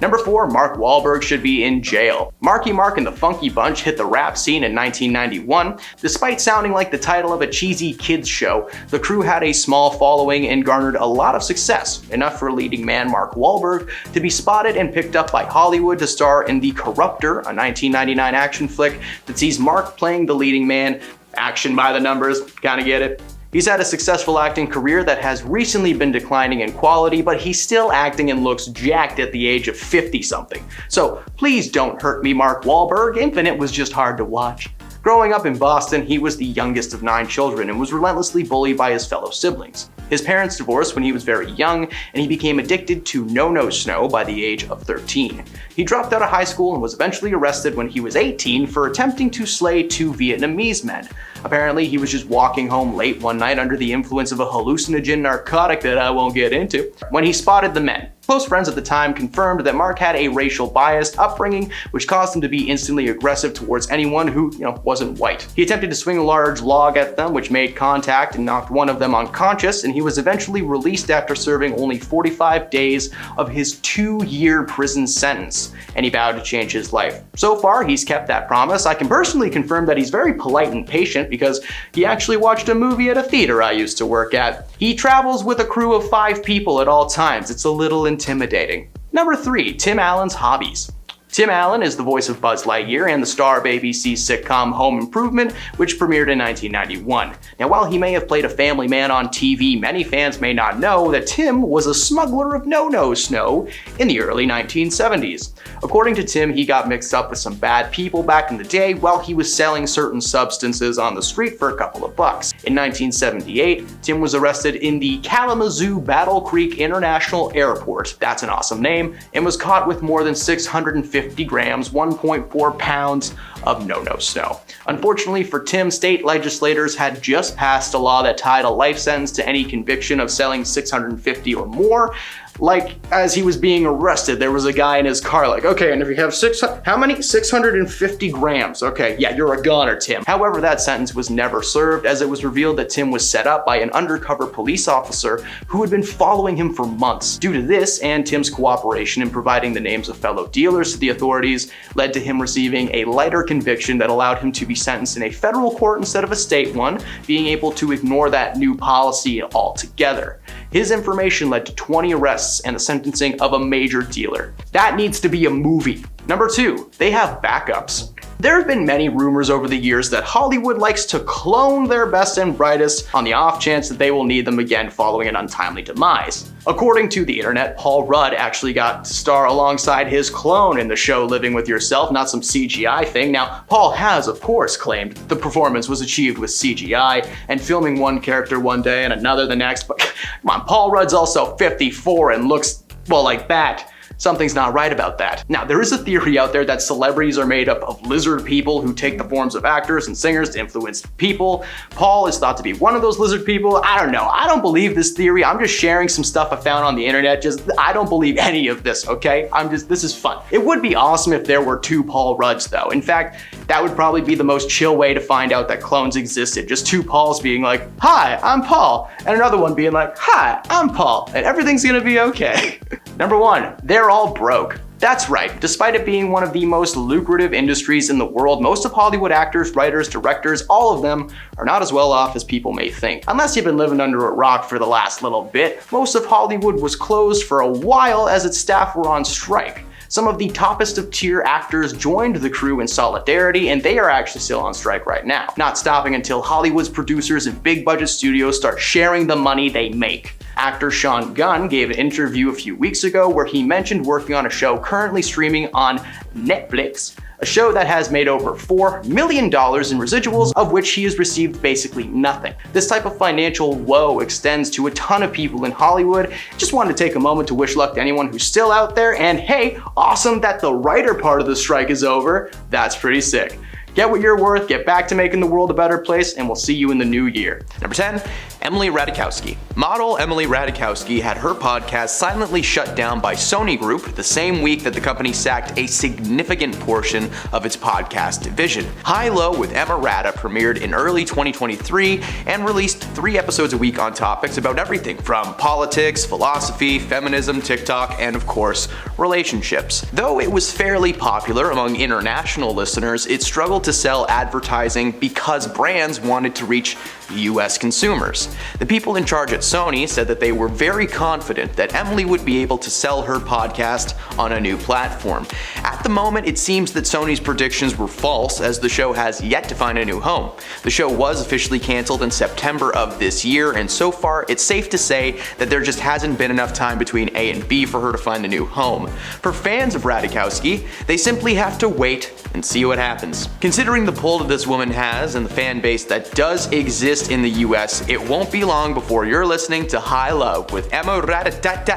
Number 4, Mark Wahlberg should be in jail. Marky Mark and the Funky Bunch hit the rap scene in 1991. Despite sounding like the title of a cheesy kids show, the crew had a small following and garnered a lot of success, enough for leading man Mark Wahlberg to be spotted and picked up by Hollywood to star in The Corruptor, a 1999 action flick that sees Mark playing the leading man. Action by the numbers, kinda get it? He's had a successful acting career that has recently been declining in quality, but he's still acting and looks jacked at the age of 50-something. So please don't hurt me, Mark Wahlberg. Infinite was just hard to watch. Growing up in Boston, he was the youngest of 9 children and was relentlessly bullied by his fellow siblings. His parents divorced when he was very young, and he became addicted to no-no snow by the age of 13. He dropped out of high school and was eventually arrested when he was 18 for attempting to slay 2 Vietnamese men. Apparently, he was just walking home late one night under the influence of a hallucinogen narcotic that I won't get into, when he spotted the men. Close friends at the time confirmed that Mark had a racial biased upbringing, which caused him to be instantly aggressive towards anyone who, wasn't white. He attempted to swing a large log at them, which made contact and knocked one of them unconscious, and he was eventually released after serving only 45 days of his 2-year prison sentence, and he vowed to change his life. So far, he's kept that promise. I can personally confirm that he's very polite and patient because he actually watched a movie at a theater I used to work at. He travels with a crew of 5 people at all times. It's a little intimidating. Number 3, Tim Allen's hobbies. Tim Allen is the voice of Buzz Lightyear and the star of ABC's sitcom Home Improvement, which premiered in 1991. Now, while he may have played a family man on TV, many fans may not know that Tim was a smuggler of no-no snow in the early 1970s. According to Tim, he got mixed up with some bad people back in the day while he was selling certain substances on the street for a couple of bucks. In 1978, Tim was arrested in the Kalamazoo Battle Creek International Airport, that's an awesome name, and was caught with more than 650 grams, 1.4 pounds of no-no snow. Unfortunately for Tim, state legislators had just passed a law that tied a life sentence to any conviction of selling 650 or more. Like, as he was being arrested, there was a guy in his car like, okay, and if you have 650 grams, okay, yeah, you're a goner, Tim. However, that sentence was never served, as it was revealed that Tim was set up by an undercover police officer who had been following him for months. Due to this, and Tim's cooperation in providing the names of fellow dealers to the authorities, led to him receiving a lighter conviction that allowed him to be sentenced in a federal court instead of a state one, being able to ignore that new policy altogether. His information led to 20 arrests and the sentencing of a major dealer. That needs to be a movie. Number 2, they have backups. There have been many rumors over the years that Hollywood likes to clone their best and brightest on the off chance that they will need them again following an untimely demise. According to the internet, Paul Rudd actually got to star alongside his clone in the show Living With Yourself, not some CGI thing. Now, Paul has, of course, claimed the performance was achieved with CGI and filming one character one day and another the next, but come on, Paul Rudd's also 54 and looks, well, like that. Something's not right about that. Now, there is a theory out there that celebrities are made up of lizard people who take the forms of actors and singers to influence people. Paul is thought to be one of those lizard people. I don't know. I don't believe this theory. I'm just sharing some stuff I found on the internet. I don't believe any of this, okay? This is fun. It would be awesome if there were 2 Paul Rudds, though. In fact, that would probably be the most chill way to find out that clones existed. Just 2 Pauls being like, hi, I'm Paul. And another one being like, hi, I'm Paul. And everything's gonna be okay. Number 1, they're all broke. That's right, despite it being one of the most lucrative industries in the world, most of Hollywood actors, writers, directors, all of them are not as well off as people may think. Unless you've been living under a rock for the last little bit, most of Hollywood was closed for a while as its staff were on strike. Some of the toppest of tier actors joined the crew in solidarity, and they are actually still on strike right now, not stopping until Hollywood's producers and big budget studios start sharing the money they make. Actor Sean Gunn gave an interview a few weeks ago where he mentioned working on a show currently streaming on Netflix, a show that has made over $4 million in residuals, of which he has received basically nothing. This type of financial woe extends to a ton of people in Hollywood. Just wanted to take a moment to wish luck to anyone who's still out there, and hey, awesome that the writer part of the strike is over. That's pretty sick. Get what you're worth, get back to making the world a better place, and we'll see you in the new year. Number 10, Emily Ratajkowski. Model Emily Ratajkowski had her podcast silently shut down by Sony Group the same week that the company sacked a significant portion of its podcast division. High Low with Emma Rata premiered in early 2023 and released 3 episodes a week on topics about everything from politics, philosophy, feminism, TikTok, and of course, relationships. Though it was fairly popular among international listeners, it struggled to sell advertising because brands wanted to reach US consumers. The people in charge at Sony said that they were very confident that Emily would be able to sell her podcast on a new platform. At the moment, it seems that Sony's predictions were false, as the show has yet to find a new home. The show was officially canceled in September of this year, and so far it's safe to say that there just hasn't been enough time between A and B for her to find a new home. For fans of Ratajkowski, they simply have to wait and see what happens. Considering the pull that this woman has and the fan base that does exist in the US, it won't be long before you're listening to High Love with Ime Udoka.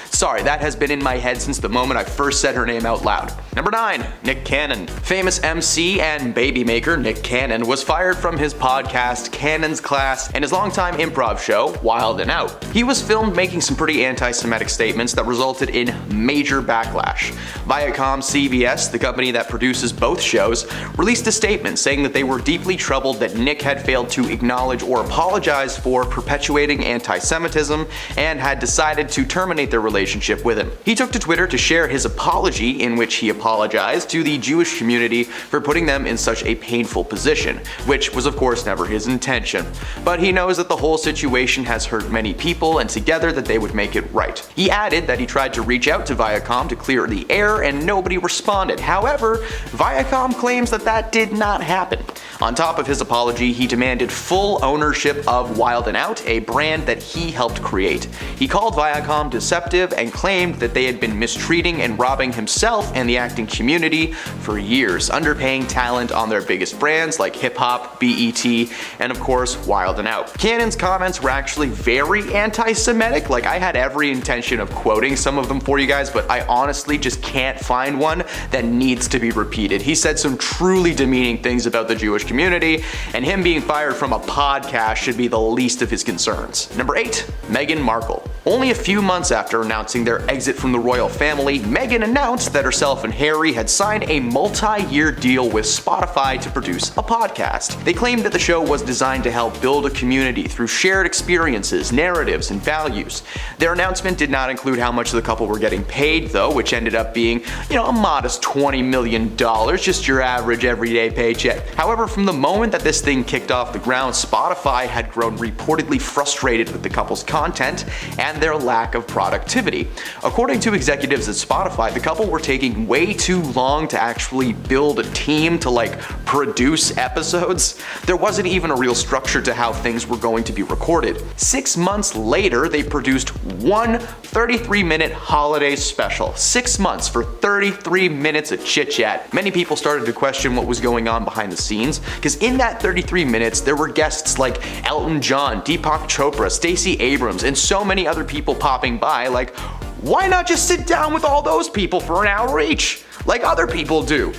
Sorry, that has been in my head since the moment I first said her name out loud. Number 9, Nick Cannon. Famous MC and baby maker Nick Cannon was fired from his podcast Cannon's Class and his longtime improv show Wild 'N Out. He was filmed making some pretty anti-Semitic statements that resulted in major backlash. Viacom CBS, the company that produces both shows, released a statement saying that they were deeply troubled that Nick had failed to acknowledge or apologize for perpetuating anti-Semitism and had decided to terminate their relationship with him. He took to Twitter to share his apology, in which he apologized to the Jewish community for putting them in such a painful position, which was of course never his intention. But he knows that the whole situation has hurt many people and together that they would make it right. He added that he tried to reach out to Viacom to clear the air and nobody responded. However, Viacom claims that that did not happen. On top of his apology, he demanded full ownership of Wild 'N Out, a brand that he helped create. He called Viacom deceptive and claimed that they had been mistreating and robbing himself and the acting community for years, underpaying talent on their biggest brands like hip hop, BET, and of course Wild 'N Out. Cannon's comments were actually very anti-Semitic. Like, I had every intention of quoting some of them for you guys, but I honestly just can't find one that needs to be repeated. He said some truly demeaning things about the Jewish community, and him being fired from a podcast should be the least of his concerns. Number 8, Meghan Markle. Only a few months after announcing their exit from the royal family, Meghan announced that herself and Harry had signed a multi-year deal with Spotify to produce a podcast. They claimed that the show was designed to help build a community through shared experiences, narratives, and values. Their announcement did not include how much the couple were getting paid though, which ended up being, a modest $20 million, just your average everyday paycheck. However, from the moment that this thing kicked off the ground, Spotify had grown reportedly frustrated with the couple's content and their lack of productivity. According to executives at Spotify, the couple were taking way too long to actually build a team to produce episodes. There wasn't even a real structure to how things were going to be recorded. 6 months later, they produced one 33-minute holiday special. 6 months for 33 minutes of chit-chat. Many people started to question what was going on behind the scenes, because in that 33 minutes, there were guests like Elton John, Deepak Chopra, Stacey Abrams, and so many other people popping by. Why not just sit down with all those people for an hour each, like other people do?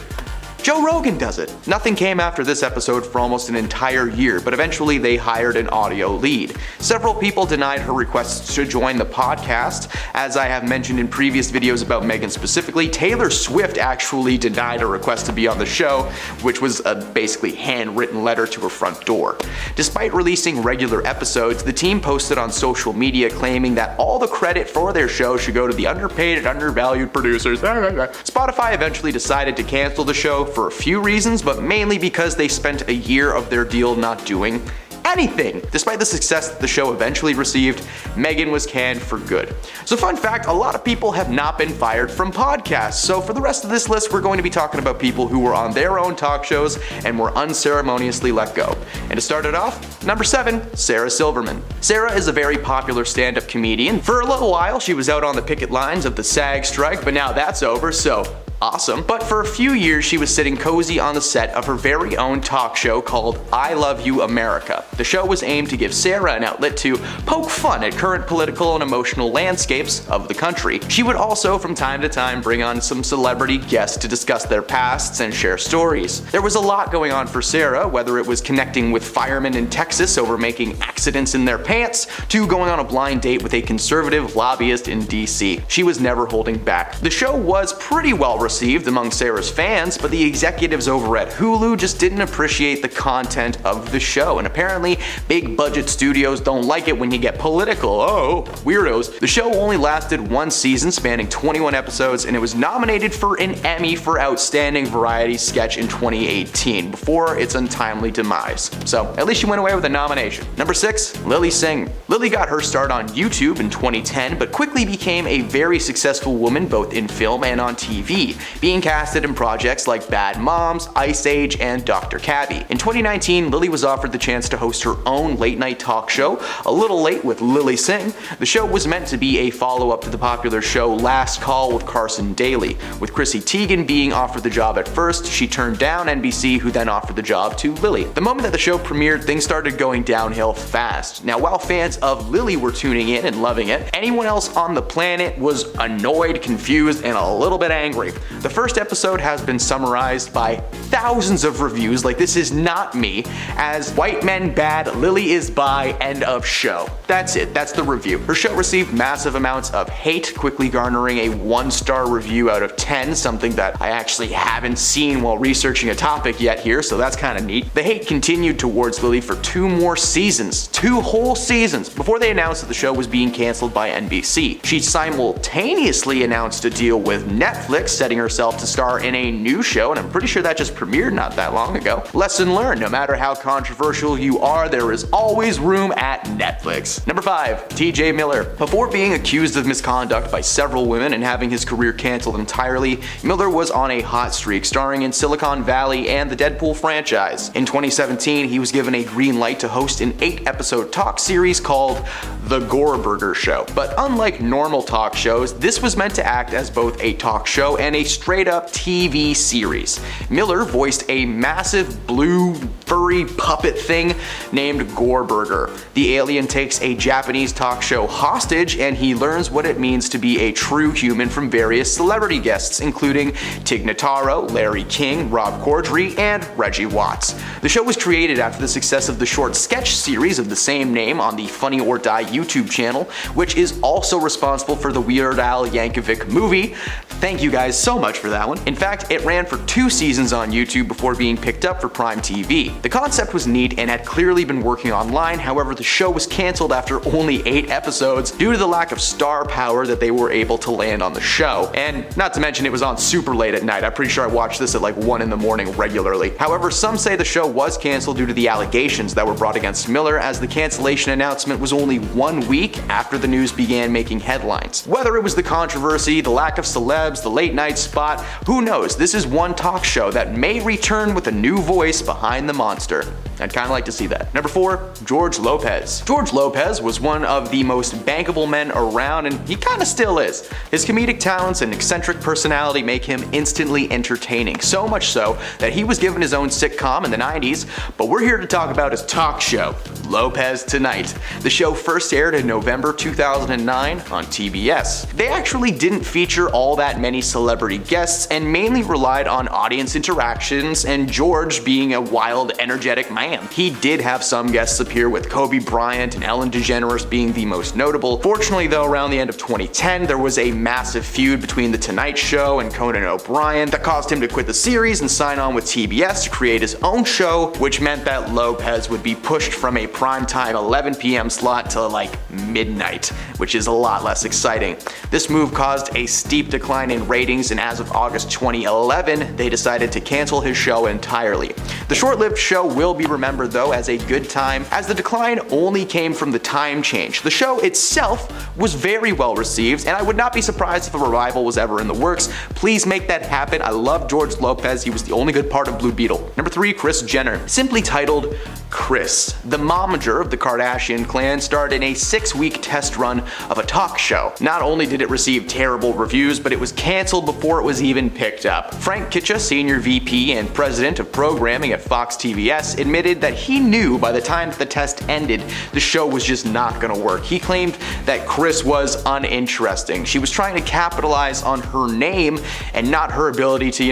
Joe Rogan does it. Nothing came after this episode for almost an entire year, but eventually they hired an audio lead. Several people denied her requests to join the podcast. As I have mentioned in previous videos about Meghan specifically, Taylor Swift actually denied a request to be on the show, which was a basically handwritten letter to her front door. Despite releasing regular episodes, the team posted on social media claiming that all the credit for their show should go to the underpaid and undervalued producers. Spotify eventually decided to cancel the show for a few reasons, but mainly because they spent a year of their deal not doing anything. Despite the success that the show eventually received, Meghan was canned for good. So fun fact, a lot of people have not been fired from podcasts. So for the rest of this list, we're going to be talking about people who were on their own talk shows and were unceremoniously let go. And to start it off, number 7, Sarah Silverman. Sarah is a very popular stand-up comedian. For a little while, she was out on the picket lines of the SAG strike, but now that's over, so awesome. But for a few years, she was sitting cozy on the set of her very own talk show called I Love You America. The show was aimed to give Sarah an outlet to poke fun at current political and emotional landscapes of the country. She would also from time to time bring on some celebrity guests to discuss their pasts and share stories. There was a lot going on for Sarah, whether it was connecting with firemen in Texas over making accidents in their pants, to going on a blind date with a conservative lobbyist in DC. She was never holding back. The show was pretty well received among Sarah's fans, but the executives over at Hulu just didn't appreciate the content of the show, and apparently big budget studios don't like it when you get political. Oh, weirdos. The show only lasted one season spanning 21 episodes, and it was nominated for an Emmy for Outstanding Variety Sketch in 2018 before its untimely demise. So at least she went away with a nomination. Number 6, Lilly Singh. Lilly got her start on YouTube in 2010, but quickly became a very successful woman both in film and on TV. being casted in projects like Bad Moms, Ice Age, and Dr. Cabby. In 2019, Lilly was offered the chance to host her own late-night talk show, A Little Late with Lilly Singh. The show was meant to be a follow-up to the popular show Last Call with Carson Daly, with Chrissy Teigen being offered the job at first. She turned down NBC, who then offered the job to Lilly. The moment that the show premiered, things started going downhill fast. Now, while fans of Lilly were tuning in and loving it, anyone else on the planet was annoyed, confused, and a little bit angry. The first episode has been summarized by thousands of reviews, like this is not me, as white men bad, Lilly is bi, end of show. That's it, that's the review. Her show received massive amounts of hate, quickly garnering a 1-star review out of 10, something that I actually haven't seen while researching a topic yet here, so that's kind of neat. The hate continued towards Lilly for 2 more seasons, 2 whole seasons, before they announced that the show was being canceled by NBC. She simultaneously announced a deal with Netflix, setting herself to star in a new show, and I'm pretty sure that just premiered not that long ago. Lesson learned, no matter how controversial you are, there is always room at Netflix. Number 5, TJ Miller. Before being accused of misconduct by several women and having his career canceled entirely, Miller was on a hot streak, starring in Silicon Valley and the Deadpool franchise. In 2017, he was given a green light to host an 8-episode talk series called The Gore Burger Show. But unlike normal talk shows, this was meant to act as both a talk show and a straight-up TV series. Miller voiced a massive blue furry puppet thing named Gore Burger. The alien takes a Japanese talk show hostage, and he learns what it means to be a true human from various celebrity guests, including Tig Notaro, Larry King, Rob Corddry, and Reggie Watts. The show was created after the success of the short sketch series of the same name on the Funny or Die YouTube channel, which is also responsible for the Weird Al Yankovic movie. Thank you guys so much for that one. In fact, it ran for 2 seasons on YouTube before being picked up for Prime TV. The concept was neat and had clearly been working online, however the show was cancelled after only 8 episodes due to the lack of star power that they were able to land on the show. And not to mention it was on super late at night. I'm pretty sure I watched this at like 1 in the morning regularly. However, some say the show was cancelled due to the allegations that were brought against Miller, as the cancellation announcement was only 1 week after the news began making headlines. Whether it was the controversy, the lack of celebs, the late night spot, who knows? This is one talk show that may return with a new voice behind the monster. I'd kind of like to see that. Number 4, George Lopez. George Lopez was one of the most bankable men around, and he kind of still is. His comedic talents and eccentric personality make him instantly entertaining, so much so that he was given his own sitcom in the 90s, but we're here to talk about his talk show, Lopez Tonight. The show first aired in November 2009 on TBS. They actually didn't feature all that many celebrity guests and mainly relied on audience interactions and George being a wild, energetic man. He did have some guests appear, with Kobe Bryant and Ellen DeGeneres being the most notable. Fortunately though, around the end of 2010, there was a massive feud between The Tonight Show and Conan O'Brien that caused him to quit the series and sign on with TBS to create his own show, which meant that Lopez would be pushed from a primetime 11 p.m. slot to like midnight, which is a lot less exciting. This move caused a steep decline in ratings, and as of August 2011, they decided to cancel his show entirely. The short-lived show will be remembered though as a good time, as the decline only came from the time change. The show itself was very well received, and I would not be surprised if a revival was ever in the works. Please make that happen. I love George Lopez. He was the only good part of Blue Beetle. Number 3, Kris Jenner. Simply titled Kris, the momager of the Kardashian clan, starred in a 6-week test run of a talk show. Not only did it receive terrible reviews, but it was canceled before it was even picked up. Frank Kitcha, senior VP and president of programming at Fox TVS, admitted that he knew by the time the test ended, the show was just not gonna work. He claimed that Kris was uninteresting. She was trying to capitalize on her name and not her ability to,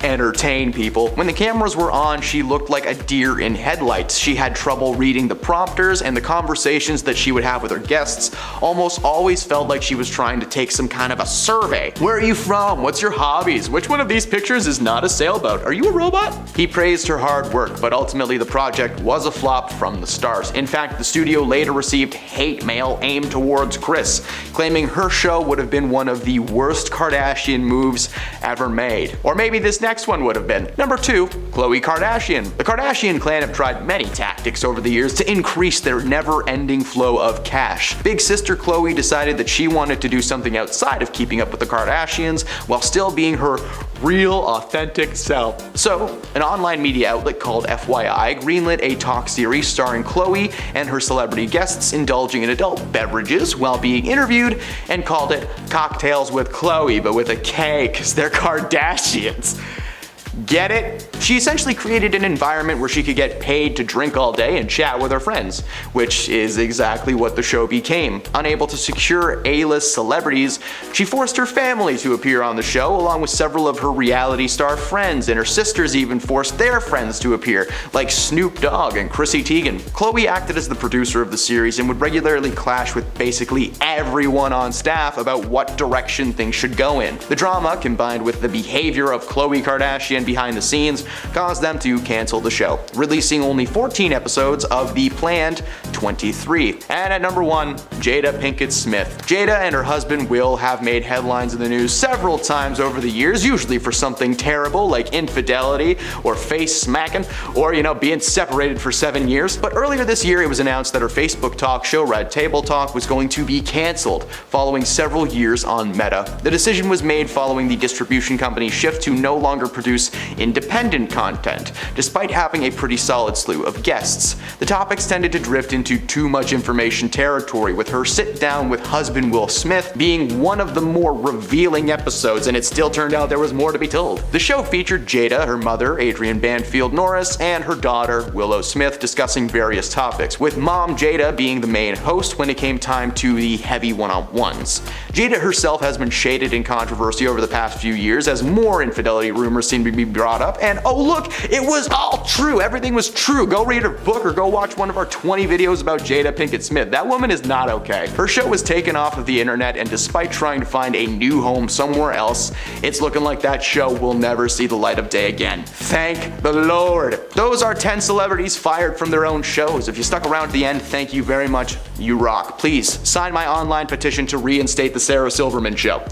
entertain people. When the cameras were on, she looked like a deer in headlights. She had trouble reading the prompters, and the conversations that she would have with her guests almost always felt like she was trying to take some kind of a survey. Where are you from? What's your hobbies? Which one of these pictures is not a sailboat? Are you a robot? He praised her hard work, but ultimately the project was a flop from the start. In fact, the studio later received hate mail aimed towards Kris, claiming her show would have been one of the worst Kardashian moves ever made. Or maybe this next one would have been. Number 2, Khloe Kardashian. The Kardashian clan have tried many many tactics over the years to increase their never-ending flow of cash. Big sister Khloe decided that she wanted to do something outside of keeping up with the Kardashians while still being her real, authentic self. So, an online media outlet called FYI greenlit a talk series starring Khloe and her celebrity guests indulging in adult beverages while being interviewed, and called it Cocktails with Khloe, but with a K, because they're Kardashians. Get it? She essentially created an environment where she could get paid to drink all day and chat with her friends, which is exactly what the show became. Unable to secure A-list celebrities, she forced her family to appear on the show along with several of her reality star friends, and her sisters even forced their friends to appear, like Snoop Dogg and Chrissy Teigen. Khloe acted as the producer of the series and would regularly clash with basically everyone on staff about what direction things should go in. The drama, combined with the behavior of Khloe Kardashian behind the scenes, caused them to cancel the show, releasing only 14 episodes of the planned 23. And at number 1, Jada Pinkett Smith. Jada and her husband Will have made headlines in the news several times over the years, usually for something terrible like infidelity or face smacking or, being separated for 7 years. But earlier this year it was announced that her Facebook talk show Red Table Talk was going to be cancelled following several years on Meta. The decision was made following the distribution company's shift to no longer produce independent content, despite having a pretty solid slew of guests. The topics tended to drift into too much information territory, with her sit down with husband Will Smith being one of the more revealing episodes, and it still turned out there was more to be told. The show featured Jada, her mother, Adrienne Banfield Norris, and her daughter, Willow Smith, discussing various topics, with mom Jada being the main host when it came time to the heavy one-on-ones. Jada herself has been shaded in controversy over the past few years as more infidelity rumors seem to be brought up, and oh look, it was all true. Everything was true. Go read her book or go watch one of our 20 videos about Jada Pinkett Smith. That woman is not okay. Her show was taken off of the internet, and despite trying to find a new home somewhere else, it's looking like that show will never see the light of day again. Thank the Lord. Those are 10 celebrities fired from their own shows. If you stuck around to the end, thank you very much. You rock. Please sign my online petition to reinstate the Sarah Silverman show.